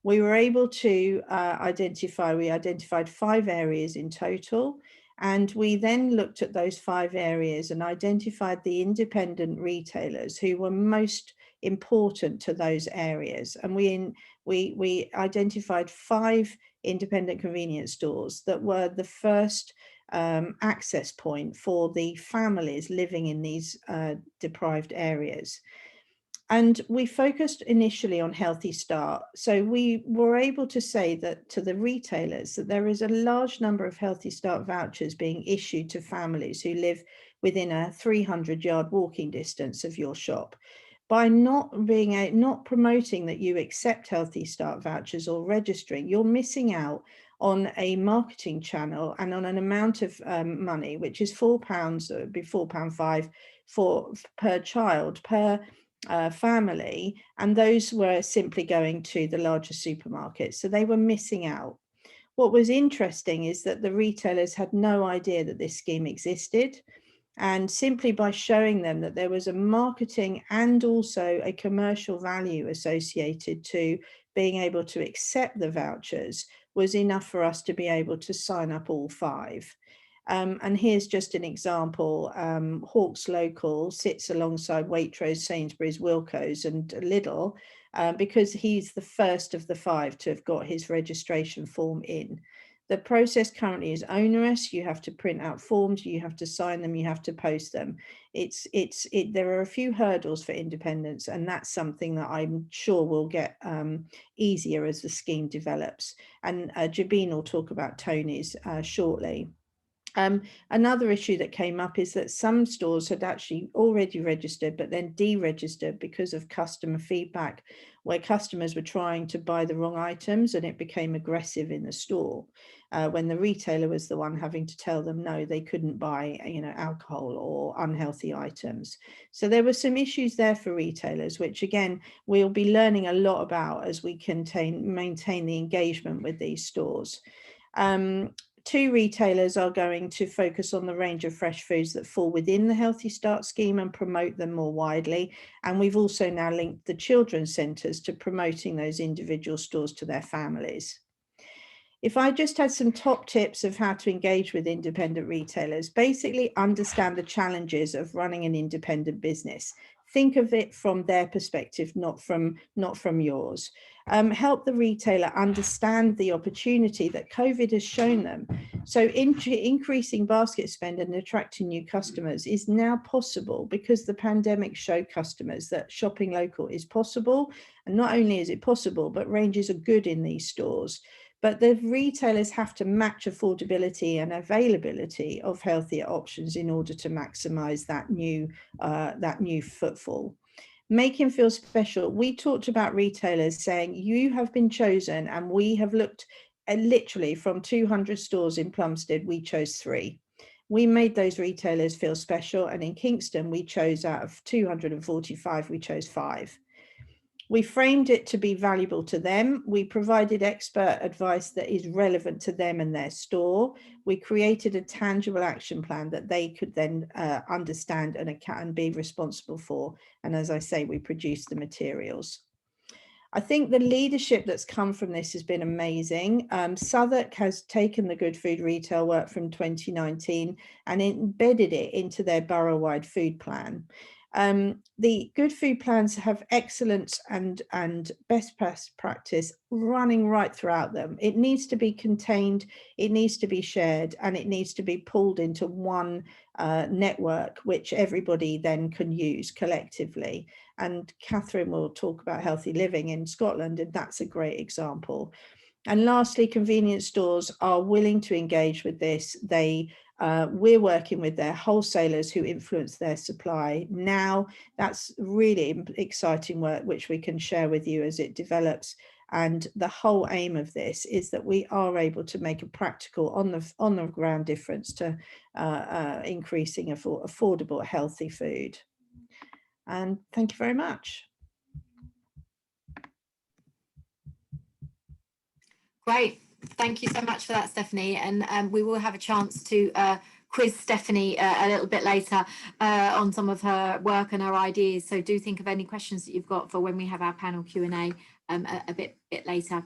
We were able to identified 5 areas in total, and we then looked at those 5 areas and identified the independent retailers who were most important to those areas. And we identified 5 independent convenience stores that were the first access point for the families living in these deprived areas. And we focused initially on Healthy Start. So we were able to say that to the retailers that there is a large number of Healthy Start vouchers being issued to families who live within a 300-yard walking distance of your shop. By not promoting that you accept Healthy Start vouchers or registering, you're missing out on a marketing channel and on an amount of money, which is £4, it would be £4.5 per child per family, and those were simply going to the larger supermarkets, so they were missing out. What was interesting is that the retailers had no idea that this scheme existed, and simply by showing them that there was a marketing and also a commercial value associated to being able to accept the vouchers was enough for us to be able to sign up all 5. And here's just an example. Hawks Local sits alongside Waitrose, Sainsbury's, Wilko's and Lidl because he's the first of the 5 to have got his registration form in. The process currently is onerous. You have to print out forms, you have to sign them, you have to post them. There are a few hurdles for independence, and that's something that I'm sure will get easier as the scheme develops. And Jabeen will talk about Tony's shortly. Another issue that came up is that some stores had actually already registered but then deregistered because of customer feedback, where customers were trying to buy the wrong items and it became aggressive in the store when the retailer was the one having to tell them no, they couldn't buy, you know, alcohol or unhealthy items. So there were some issues there for retailers, which again we'll be learning a lot about as we maintain the engagement with these stores. 2 retailers are going to focus on the range of fresh foods that fall within the Healthy Start scheme and promote them more widely. And we've also now linked the children's centres to promoting those individual stores to their families. If I just had some top tips of how to engage with independent retailers, basically understand the challenges of running an independent business. Think of it from their perspective, not from yours. Help the retailer understand the opportunity that COVID has shown them. So increasing basket spend and attracting new customers is now possible because the pandemic showed customers that shopping local is possible. And not only is it possible, but ranges are good in these stores. But the retailers have to match affordability and availability of healthier options in order to maximise that new footfall. Make him feel special. We talked about retailers saying, you have been chosen, and we have looked at literally from 200 stores in Plumstead, we chose 3. We made those retailers feel special, and in Kingston, we chose out of 245, we chose 5. We framed it to be valuable to them. We provided expert advice that is relevant to them and their store. We created a tangible action plan that they could then understand and be responsible for. And as I say, we produced the materials. I think the leadership that's come from this has been amazing. Southwark has taken the Good Food Retail work from 2019 and embedded it into their borough-wide food plan. The good food plans have excellence and best practice running right throughout them. It needs to be contained, it needs to be shared, and it needs to be pulled into one network, which everybody then can use collectively. And Catherine will talk about healthy living in Scotland, and that's a great example. And lastly, convenience stores are willing to engage with this. We're working with their wholesalers who influence their supply now. That's really exciting work, which we can share with you as it develops. And the whole aim of this is that we are able to make a practical on the ground difference to increasing affordable, healthy food. And thank you very much. Great. Thank you so much for that, Stephanie. And we will have a chance to quiz Stephanie a little bit later on some of her work and her ideas. So do think of any questions that you've got for when we have our panel Q&A a bit later.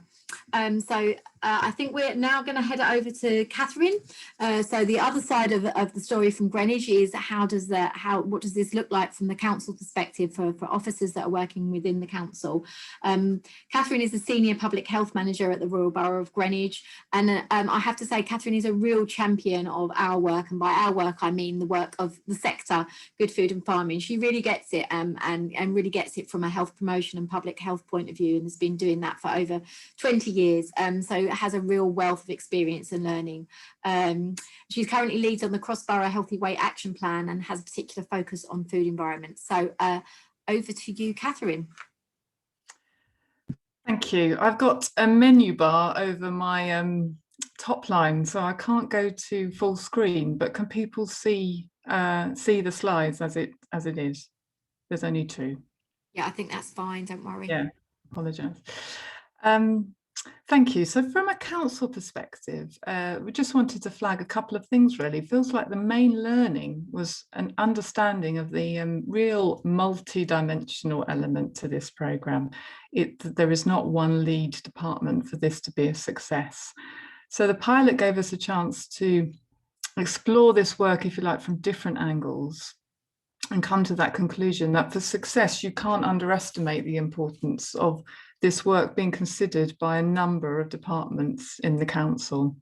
I think we're now going to head over to Catherine. So the other side of the story from Greenwich is what does this look like from the council perspective for officers that are working within the council? Catherine is the senior public health manager at the Royal Borough of Greenwich, and I have to say Catherine is a real champion of our work, and by our work I mean the work of the sector, good food and farming. She really gets it and really gets it from a health promotion and public health point of view, and has been doing that for over 20 years. So has a real wealth of experience and learning. She's currently leads on the Cross-Borough Healthy Weight Action Plan and has a particular focus on food environment. So over to you, Catherine. Thank you. I've got a menu bar over my top line, so I can't go to full screen, but can people see the slides as it is? There's only 2. Yeah, I think that's fine, don't worry. Yeah, apologise. Thank you. So from a council perspective, we just wanted to flag a couple of things really. It feels like the main learning was an understanding of the real multi-dimensional element to this programme. There is not one lead department for this to be a success. So the pilot gave us a chance to explore this work, if you like, from different angles and come to that conclusion that for success, you can't underestimate the importance of this work being considered by a number of departments in the council.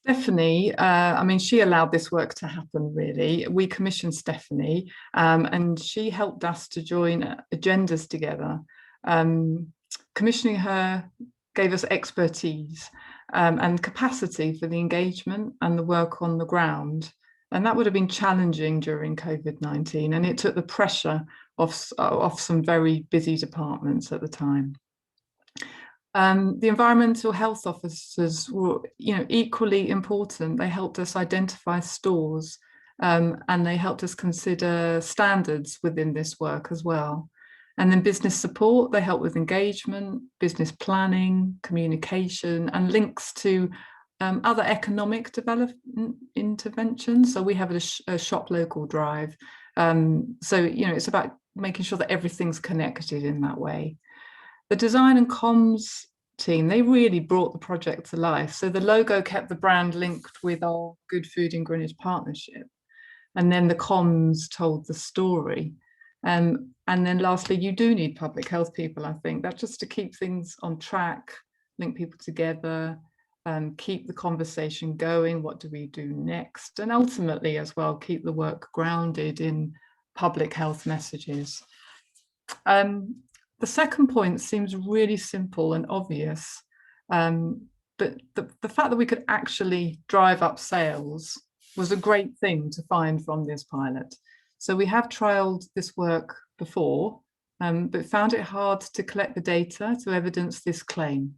Stephanie, I mean, she allowed this work to happen, really. We commissioned Stephanie and she helped us to join agendas together. Commissioning her gave us expertise and capacity for the engagement and the work on the ground. And that would have been challenging during COVID-19, and it took the pressure off some very busy departments at the time. The environmental health officers were, equally important. They helped us identify stores and they helped us consider standards within this work as well. And then business support, they help with engagement, business planning, communication, and links to other economic development interventions. So we have a shop local drive. So, it's about making sure that everything's connected in that way. The design and comms team, they really brought the project to life. So the logo kept the brand linked with our Good Food in Greenwich partnership. And then the comms told the story. And then lastly, you do need public health people, I think. That's just to keep things on track, link people together, keep the conversation going. What do we do next? And ultimately as well, keep the work grounded in public health messages. The second point seems really simple and obvious, but the fact that we could actually drive up sales was a great thing to find from this pilot. So we have trialled this work before, but found it hard to collect the data to evidence this claim.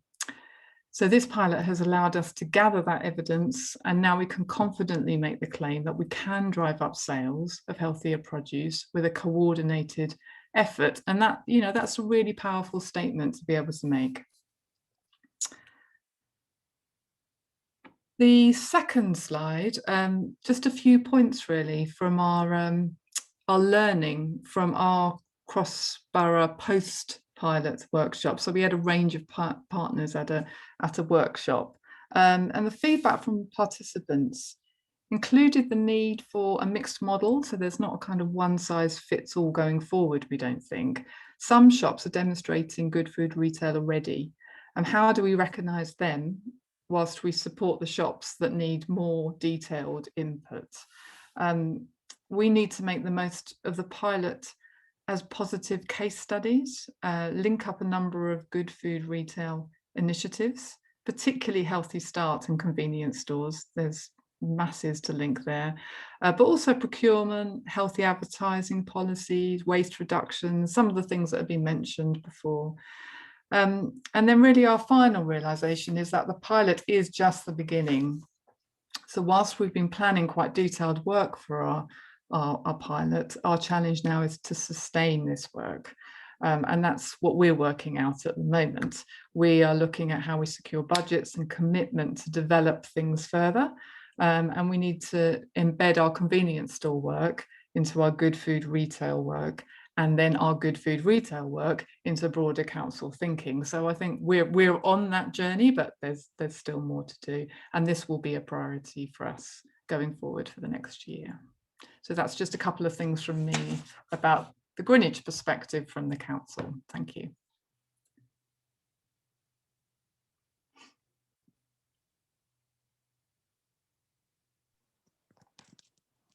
So this pilot has allowed us to gather that evidence, and now we can confidently make the claim that we can drive up sales of healthier produce with a coordinated effort. And that, that's a really powerful statement to be able to make. The second slide, just a few points really from our learning from our cross-borough post-pilot workshop. So we had a range of partners at a workshop, and the feedback from participants included the need for a mixed model. So there's not a kind of one size fits all going forward, we don't think. Some shops are demonstrating good food retail already, and how do we recognise them whilst we support the shops that need more detailed input? We need to make the most of the pilot as positive case studies, link up a number of good food retail initiatives, particularly Healthy Start and convenience stores. There's masses to link there, but also procurement, healthy advertising policies, waste reduction, some of the things that have been mentioned before. And then really our final realization is that the pilot is just the beginning. So whilst we've been planning quite detailed work for our pilot, our challenge now is to sustain this work. And that's what we're working out at the moment. We are looking at how we secure budgets and commitment to develop things further. And we need to embed our convenience store work into our good food retail work, and then our good food retail work into broader council thinking. So I think we're on that journey, but there's still more to do. And this will be a priority for us going forward for the next year. So that's just a couple of things from me about the Greenwich perspective from the council. Thank you.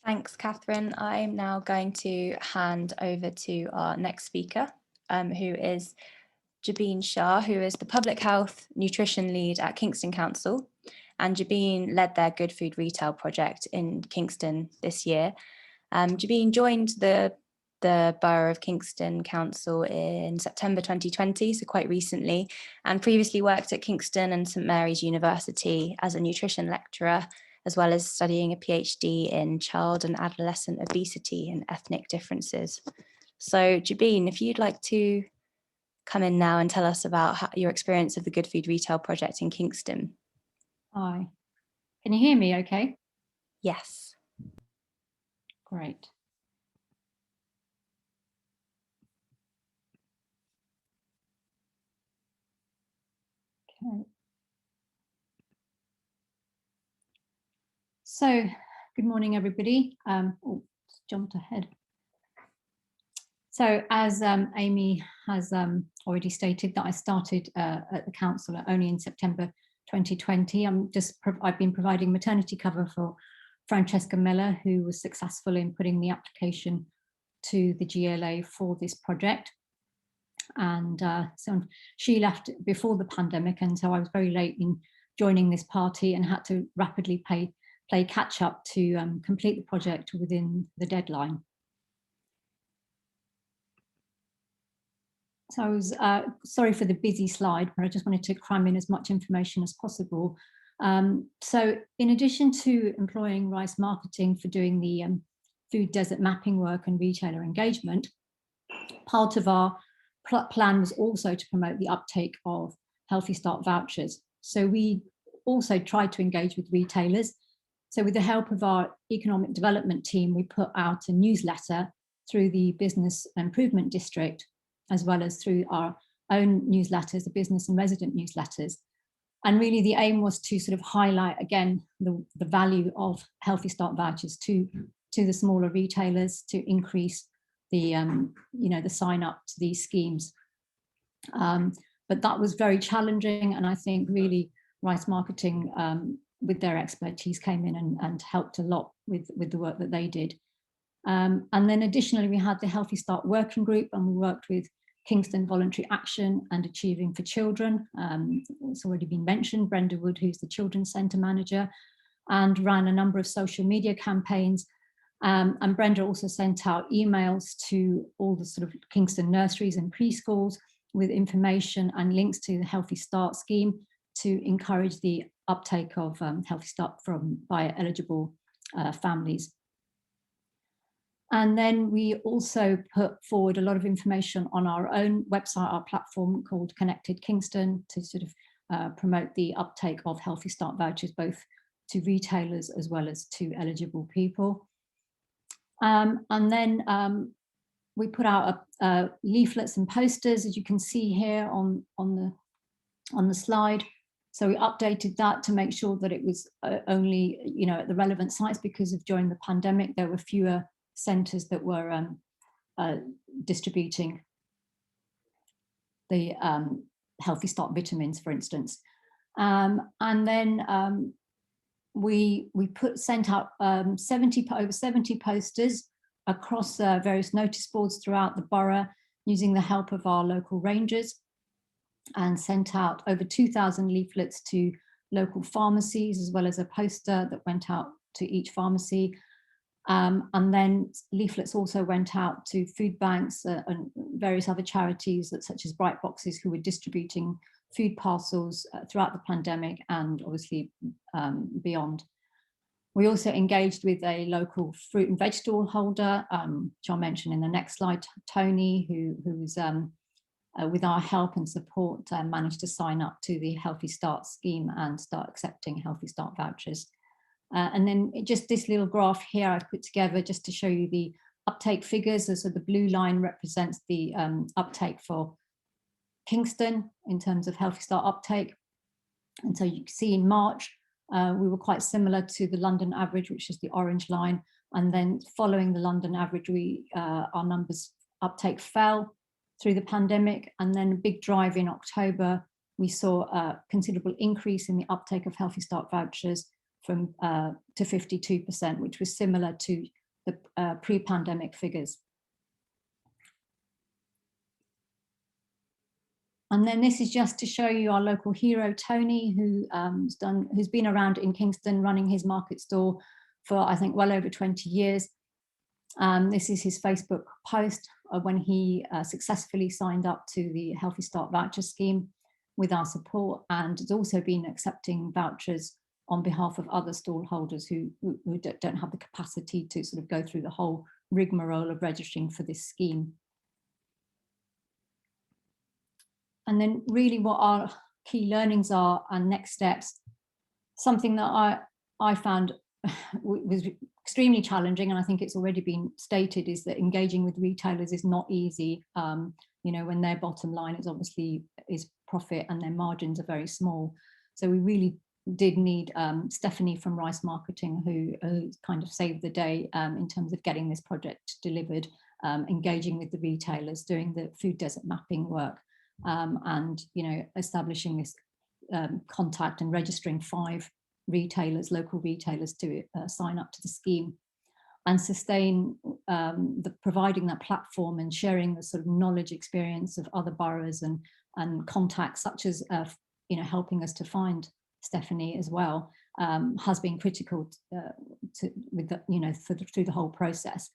Thanks, Catherine. I'm now going to hand over to our next speaker, who is Jabeen Shah, who is the Public Health Nutrition Lead at Kingston Council. And Jabeen led their Good Food Retail project in Kingston this year. Jabeen joined the Borough of Kingston Council in September 2020, so quite recently, and previously worked at Kingston and St Mary's University as a nutrition lecturer, as well as studying a PhD in child and adolescent obesity and ethnic differences. So Jabeen, if you'd like to come in now and tell us about your experience of the Good Food Retail project in Kingston. Hi. Can you hear me okay? Yes. Great. Okay. So, good morning, everybody. Jumped ahead. So, as Amy has already stated, that I started at the council only in September 2020. I've been providing maternity cover for Francesca Miller, who was successful in putting the application to the GLA for this project. And so she left before the pandemic, and so I was very late in joining this party and had to rapidly play catch up to complete the project within the deadline. So I was sorry for the busy slide, but I just wanted to cram in as much information as possible. So in addition to employing Rice Marketing for doing the food desert mapping work and retailer engagement, part of our plan was also to promote the uptake of Healthy Start vouchers. So we also tried to engage with retailers. So with the help of our economic development team, we put out a newsletter through the Business Improvement District, as well as through our own newsletters, the business and resident newsletters. And really the aim was to sort of highlight again the value of Healthy Start vouchers to the smaller retailers, to increase the the sign up to these schemes. But that was very challenging, and I think really Rice Marketing with their expertise came in and helped a lot with the work that they did. And then additionally, we had the Healthy Start working group, and we worked with Kingston Voluntary Action and Achieving for Children. It's already been mentioned, Brenda Wood, who's the Children's Centre Manager, and ran a number of social media campaigns. And Brenda also sent out emails to all the sort of Kingston nurseries and preschools with information and links to the Healthy Start scheme to encourage the uptake of Healthy Start by eligible families. And then we also put forward a lot of information on our own website, our platform called Connected Kingston, to sort of promote the uptake of Healthy Start vouchers, both to retailers as well as to eligible people. And then we put out leaflets and posters, as you can see here on the slide. So we updated that to make sure that it was only, at the relevant sites, because during the pandemic, there were fewer centres that were distributing the Healthy Start vitamins, for instance. And then we sent out over 70 posters across various notice boards throughout the borough, using the help of our local rangers, and sent out over 2,000 leaflets to local pharmacies, as well as a poster that went out to each pharmacy. And then leaflets also went out to food banks and various other charities, such as Bright Boxes, who were distributing food parcels throughout the pandemic and obviously beyond. We also engaged with a local fruit and vegetable holder, which I'll mention in the next slide, Tony, who's with our help and support managed to sign up to the Healthy Start scheme and start accepting Healthy Start vouchers. And then just this little graph here I've put together just to show you the uptake figures. So the blue line represents the uptake for Kingston in terms of Healthy Start uptake. And so you can see in March, we were quite similar to the London average, which is the orange line. And then following the London average, our numbers uptake fell through the pandemic. And then a big drive in October, we saw a considerable increase in the uptake of Healthy Start vouchers to 52%, which was similar to the pre-pandemic figures. And then this is just to show you our local hero, Tony, who's been around in Kingston running his market store for, I think, well over 20 years. This is his Facebook post when he successfully signed up to the Healthy Start voucher scheme with our support, and has also been accepting vouchers on behalf of other stall holders who don't have the capacity to sort of go through the whole rigmarole of registering for this scheme. And then really what our key learnings are and next steps, something that I found was extremely challenging, and I think it's already been stated, is that engaging with retailers is not easy. When their bottom line is obviously profit and their margins are very small. So we really did need Stephanie from Rice Marketing, who kind of saved the day in terms of getting this project delivered, engaging with the retailers, doing the food desert mapping work, and establishing this contact and registering 5 retailers, local retailers, to sign up to the scheme. And Sustain providing that platform and sharing the sort of knowledge experience of other boroughs and contacts, such as helping us to find Stephanie as well, has been critical through the whole process.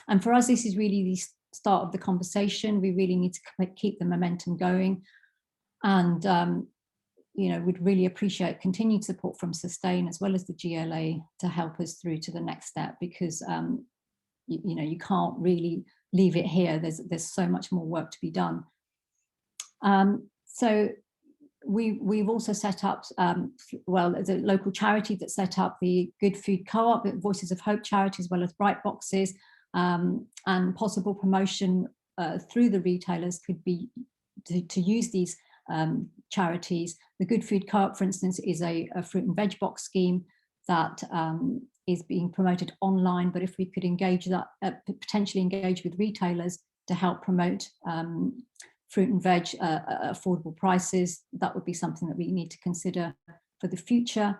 And for us, this is really the start of the conversation. We really need to keep the momentum going, and would really appreciate continued support from Sustain as well as the GLA to help us through to the next step, because you can't really leave it here. There's so much more work to be done. So we've also set up, there's a local charity that set up the Good Food Co-op, Voices of Hope charity, as well as Bright Boxes, and possible promotion through the retailers could be to use these charities. The Good Food Co-op, for instance, is a fruit and veg box scheme that is being promoted online, but if we could engage that, potentially engage with retailers to help promote fruit and veg affordable prices, that would be something that we need to consider for the future.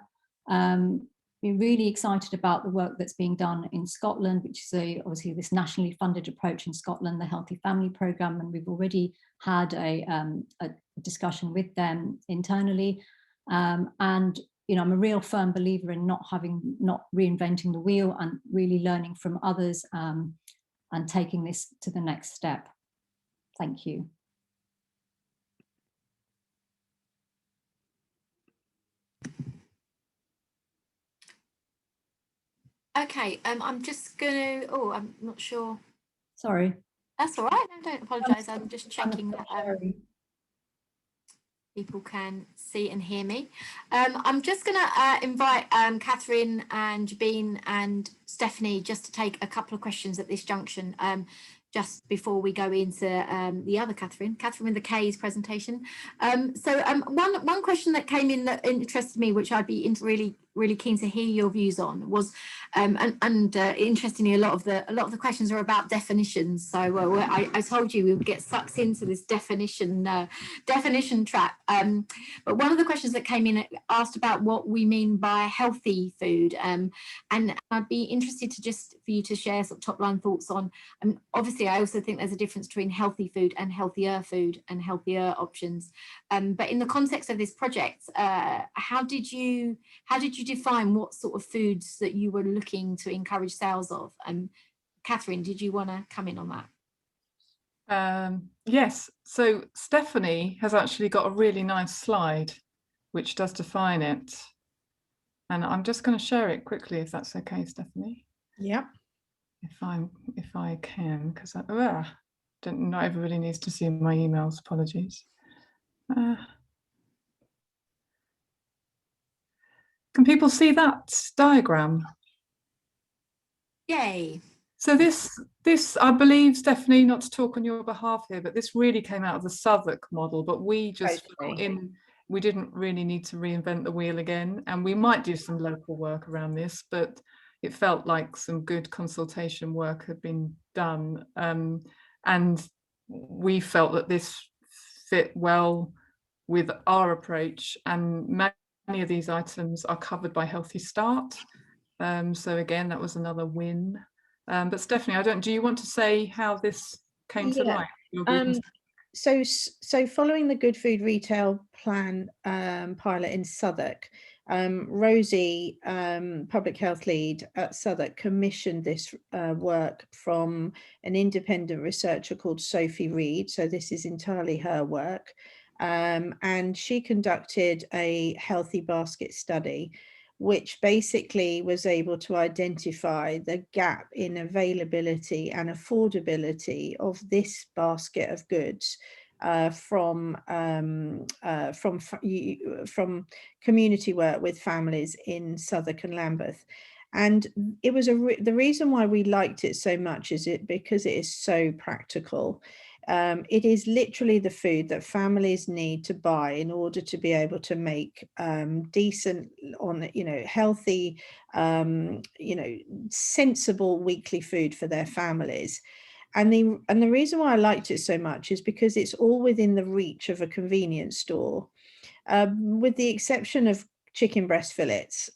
We're really excited about the work that's being done in Scotland, which is obviously this nationally funded approach in Scotland, the Healthy Family Programme, and we've already had a discussion with them internally. And I'm a real firm believer in not reinventing the wheel, and really learning from others and taking this to the next step. Thank you. Okay, I'm just going to, I'm not sure. Sorry. That's all right, no, don't apologise. I'm just checking that people can see and hear me. I'm just going to invite Catherine and Jabeen and Stephanie just to take a couple of questions at this junction, just before we go into the other Catherine with the K's presentation. One question that came in that interested me, which I'd be really keen to hear your views on, was interestingly, a lot of the questions are about definitions. So I told you we would get sucked into this definition trap. But one of the questions that came in asked about what we mean by healthy food, and I'd be interested for you to share some top line thoughts on. Obviously, I also think there's a difference between healthy food and healthier options. But in the context of this project, how did you define what sort of foods that you were looking to encourage sales of? Catherine, did you want to come in on that? Yes, so Stephanie has actually got a really nice slide which does define it, and I'm just going to share it quickly, if that's okay, Stephanie. Yeah. If I can, because not everybody needs to see my emails. Apologies. Can people see that diagram? Yay. So this, I believe, Stephanie, not to talk on your behalf here, but this really came out of the Southwark model, but we just we didn't really need to reinvent the wheel again, and we might do some local work around this, but it felt like some good consultation work had been done, and we felt that this fit well with our approach, and many of these items are covered by Healthy Start. So again, that was another win. But Stephanie, do you want to say how this came to life? So following the Good Food Retail Plan pilot in Southwark, Rosie, public health lead at Southwark, commissioned this work from an independent researcher called Sophie Reed. So this is entirely her work. And she conducted a healthy basket study, which basically was able to identify the gap in availability and affordability of this basket of goods from community work with families in Southwark and Lambeth. And it was the reason why we liked it so much is because it is so practical. It is literally the food that families need to buy in order to be able to make decent, healthy, sensible weekly food for their families. And the reason why I liked it so much is because it's all within the reach of a convenience store, with the exception of chicken breast fillets,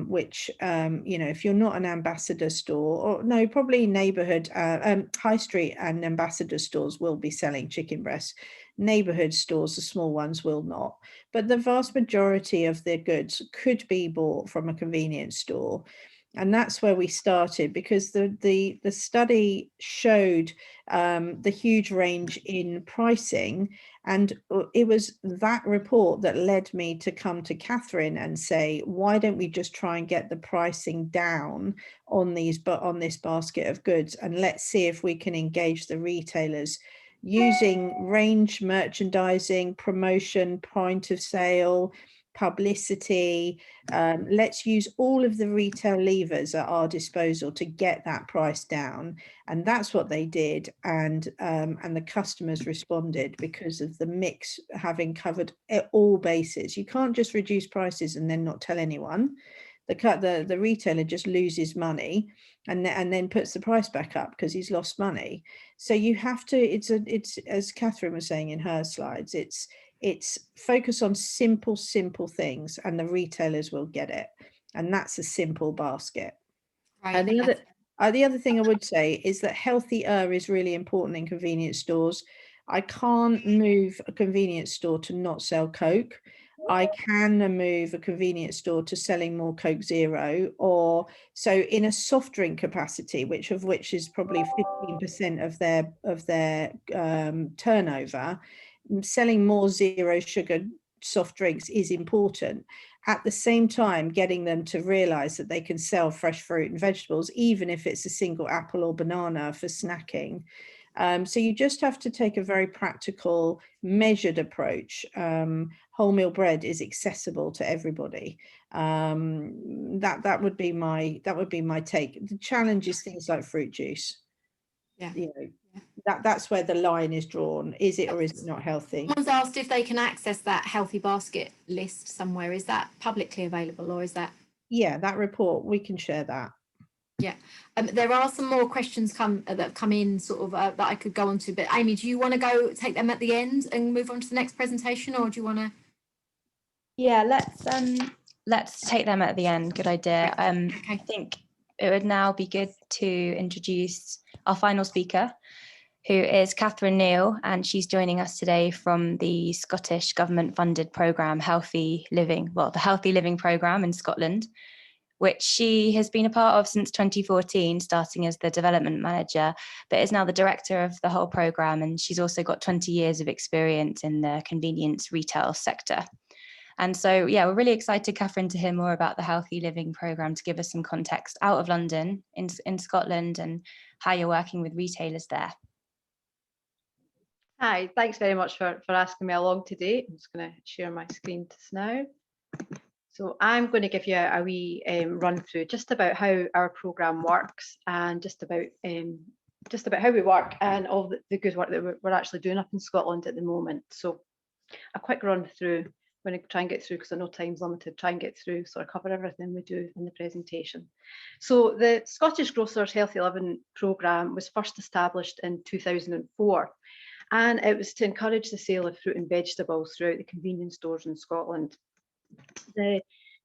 which, if you're not an ambassador store, or no, probably neighborhood, high street and ambassador stores will be selling chicken breasts. Neighborhood stores, the small ones, will not. But the vast majority of their goods could be bought from a convenience store. And that's where we started, because the study showed the huge range in pricing. And it was that report that led me to come to Catherine and say, why don't we just try and get the pricing down on this basket of goods, and let's see if we can engage the retailers using range merchandising, promotion, point of sale, publicity. Let's use all of the retail levers at our disposal to get that price down. And that's what they did. And the customers responded because of the mix having covered all bases. You can't just reduce prices and then not tell anyone. The retailer just loses money and then puts the price back up because he's lost money. So you have to, it's as Catherine was saying in her slides, it's focus on simple things, and the retailers will get it. And that's a simple basket. Right. And the other thing I would say is that healthier is really important in convenience stores. I can't move a convenience store to not sell Coke. I can move a convenience store to selling more Coke Zero, or so in a soft drink capacity, which is probably 15% of their turnover. Selling more zero sugar soft drinks is important. At the same time, getting them to realize that they can sell fresh fruit and vegetables, even if it's a single apple or banana for snacking. So you just have to take a very practical, measured approach. Wholemeal bread is accessible to everybody. That would be my take. The challenge is things like fruit juice. Yeah. That's where the line is drawn. Is it or is it not healthy? Someone's asked if they can access that healthy basket list somewhere. Is that publicly available, or is that? Yeah, that report, we can share that. Yeah, there are some more questions that have come in sort of that I could go on to, but Amy, do you want to go take them at the end and move on to the next presentation, or do you want to? Yeah, let's take them at the end. Good idea. Okay. I think it would now be good to introduce our final speaker, who is Catherine Neal, and she's joining us today from the Scottish government-funded programme Healthy Living, the Healthy Living programme in Scotland, which she has been a part of since 2014, starting as the development manager, but is now the director of the whole programme. And she's also got 20 years of experience in the convenience retail sector. And so, yeah, we're really excited, Catherine, to hear more about the Healthy Living programme, to give us some context out of London, in Scotland, and how you're working with retailers there. Hi, thanks very much for asking me along today. I'm just going to share my screen just now. So I'm going to give you a wee run through just about how our programme works, and just about how we work and all the good work that we're actually doing up in Scotland at the moment. So a quick run through. I'm going to try and get through, because I know time's limited, try and get through, so I cover everything we do in the presentation. So the Scottish Grocers Healthy Living programme was first established in 2004, and it was to encourage the sale of fruit and vegetables throughout the convenience stores in Scotland. The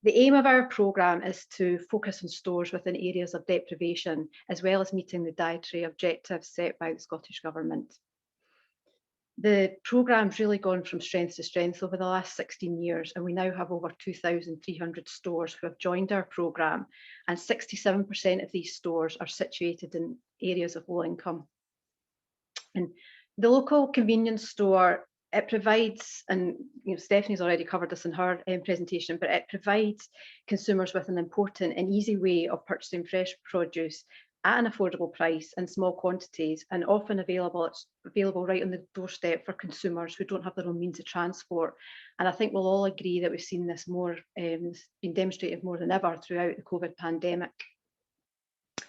aim of our programme is to focus on stores within areas of deprivation, as well as meeting the dietary objectives set by the Scottish Government. The programme's really gone from strength to strength over the last 16 years, and we now have over 2,300 stores who have joined our programme, and 67% of these stores are situated in areas of low income. And the local convenience store, it provides, and Stephanie's already covered this in her presentation, but it provides consumers with an important and easy way of purchasing fresh produce at an affordable price in small quantities, and often available right on the doorstep for consumers who don't have their own means of transport. And I think we'll all agree that we've seen this more, it's been demonstrated more than ever throughout the COVID pandemic.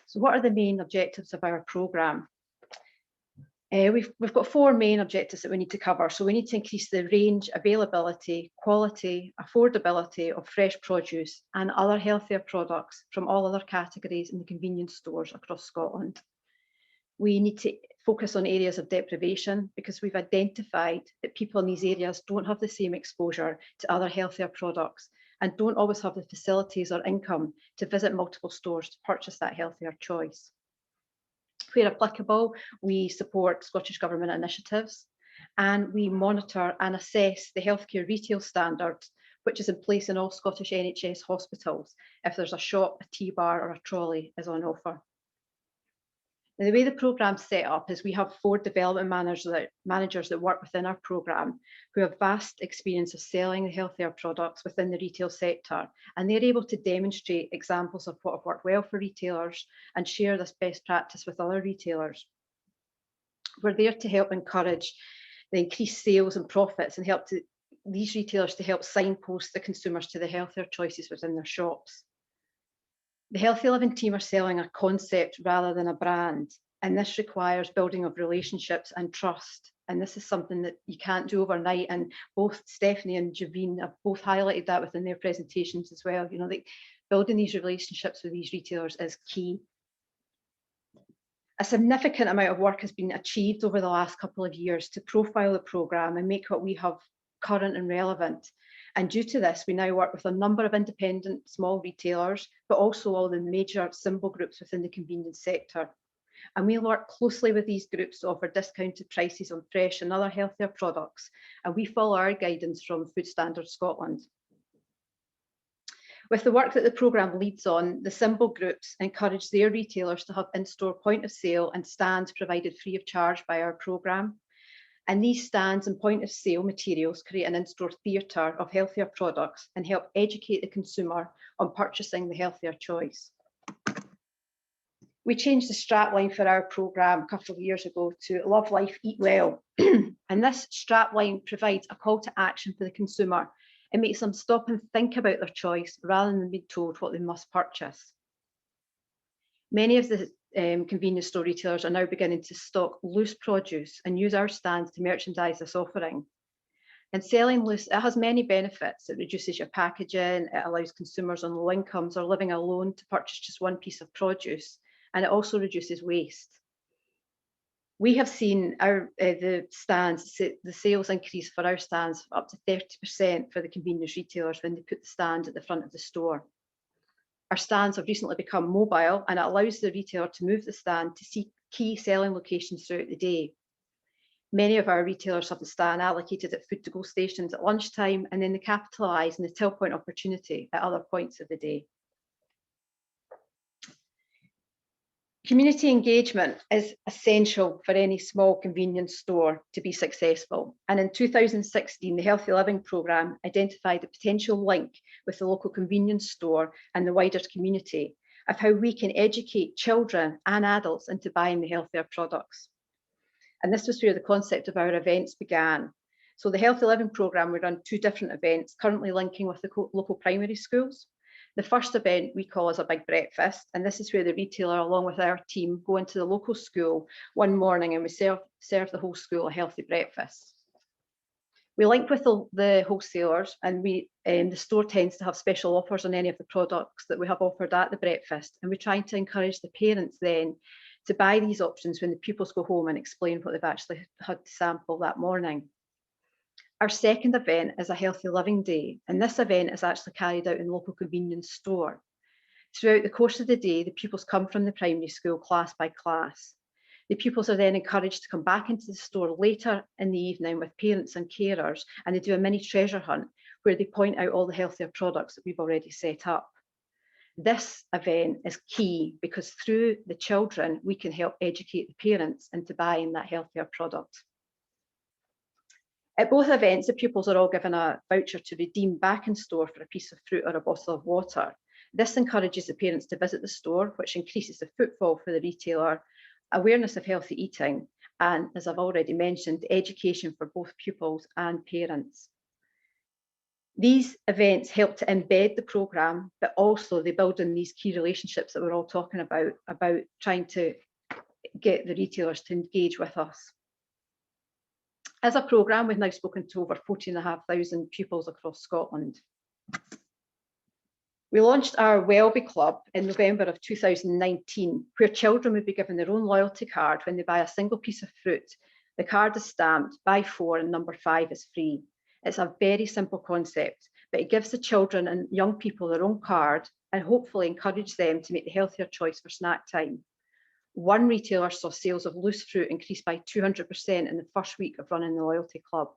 So what are the main objectives of our programme? We've got 4 main objectives that we need to cover. So we need to increase the range, availability, quality, affordability of fresh produce and other healthier products from all other categories in the convenience stores across Scotland. We need to focus on areas of deprivation because we've identified that people in these areas don't have the same exposure to other healthier products and don't always have the facilities or income to visit multiple stores to purchase that healthier choice. Where applicable, we support Scottish Government initiatives and we monitor and assess the healthcare retail standards, which is in place in all Scottish NHS hospitals if there's a shop, a tea bar or a trolley is on offer. Now, the way the programme's set up is we have 4 development managers that work within our programme who have vast experience of selling the healthier products within the retail sector, and they're able to demonstrate examples of what have worked well for retailers and share this best practice with other retailers. We're there to help encourage the increased sales and profits and help these retailers to help signpost the consumers to the healthier choices within their shops. The Healthy Living team are selling a concept rather than a brand, and this requires building of relationships and trust. And this is something that you can't do overnight. And both Stephanie and Javine have both highlighted that within their presentations as well. You know, building these relationships with these retailers is key. A significant amount of work has been achieved over the last couple of years to profile the programme and make what we have current and relevant. And due to this, we now work with a number of independent small retailers, but also all the major symbol groups within the convenience sector. And we work closely with these groups to offer discounted prices on fresh and other healthier products. And we follow our guidance from Food Standards Scotland. With the work that the programme leads on, the symbol groups encourage their retailers to have in-store point of sale and stands provided free of charge by our programme. And these stands and point of sale materials create an in-store theatre of healthier products and help educate the consumer on purchasing the healthier choice. We changed the strapline for our programme a couple of years ago to Love Life, Eat Well. And this strapline provides a call to action for the consumer. It makes them stop and think about their choice rather than being told what they must purchase. Many of the convenience store retailers are now beginning to stock loose produce and use our stands to merchandise this offering. And selling loose, it has many benefits. It reduces your packaging, it allows consumers on low incomes or living alone to purchase just one piece of produce, and it also reduces waste. We have seen the stands, the sales increase for our stands up to 30% for the convenience retailers when they put the stand at the front of the store. Our stands have recently become mobile and it allows the retailer to move the stand to see key selling locations throughout the day. Many of our retailers have the stand allocated at food to go stations at lunchtime, and then they capitalise on the till point opportunity at other points of the day. Community engagement is essential for any small convenience store to be successful. And in 2016, the Healthy Living programme identified a potential link with the local convenience store and the wider community of how we can educate children and adults into buying the healthier products. And this was where the concept of our events began. So the Healthy Living programme, we run 2 different events, currently linking with the local primary schools. The first event we call as a big breakfast, and this is where the retailer along with our team go into the local school one morning and we serve the whole school a healthy breakfast. We link with the wholesalers, and the store tends to have special offers on any of the products that we have offered at the breakfast, and we're trying to encourage the parents then to buy these options when the pupils go home and explain what they've actually had to sample that morning. Our second event is a Healthy Living Day, and this event is actually carried out in the local convenience store. Throughout the course of the day, the pupils come from the primary school class by class. The pupils are then encouraged to come back into the store later in the evening with parents and carers, and they do a mini treasure hunt where they point out all the healthier products that we've already set up. This event is key because through the children, we can help educate the parents into buying that healthier product. At both events, the pupils are all given a voucher to redeem back in store for a piece of fruit or a bottle of water. This encourages the parents to visit the store, which increases the footfall for the retailer, awareness of healthy eating, and, as I've already mentioned, education for both pupils and parents. These events help to embed the programme, but also they build on these key relationships that we're all talking about trying to get the retailers to engage with us. As a programme, we've now spoken to over 14,500 pupils across Scotland. We launched our Welby Club in November of 2019, where children would be given their own loyalty card when they buy a single piece of fruit. The card is stamped, buy 4 and number 5 is free. It's a very simple concept, but it gives the children and young people their own card and hopefully encourage them to make the healthier choice for snack time. One retailer saw sales of loose fruit increase by 200% in the first week of running the loyalty club.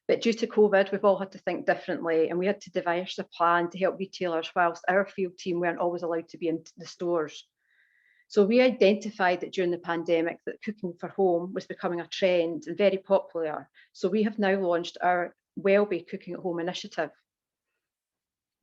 But due to COVID, we've all had to think differently, and we had to devise a plan to help retailers whilst our field team weren't always allowed to be in the stores. So we identified that during the pandemic that cooking for home was becoming a trend and very popular. So we have now launched our Welby Cooking at Home initiative.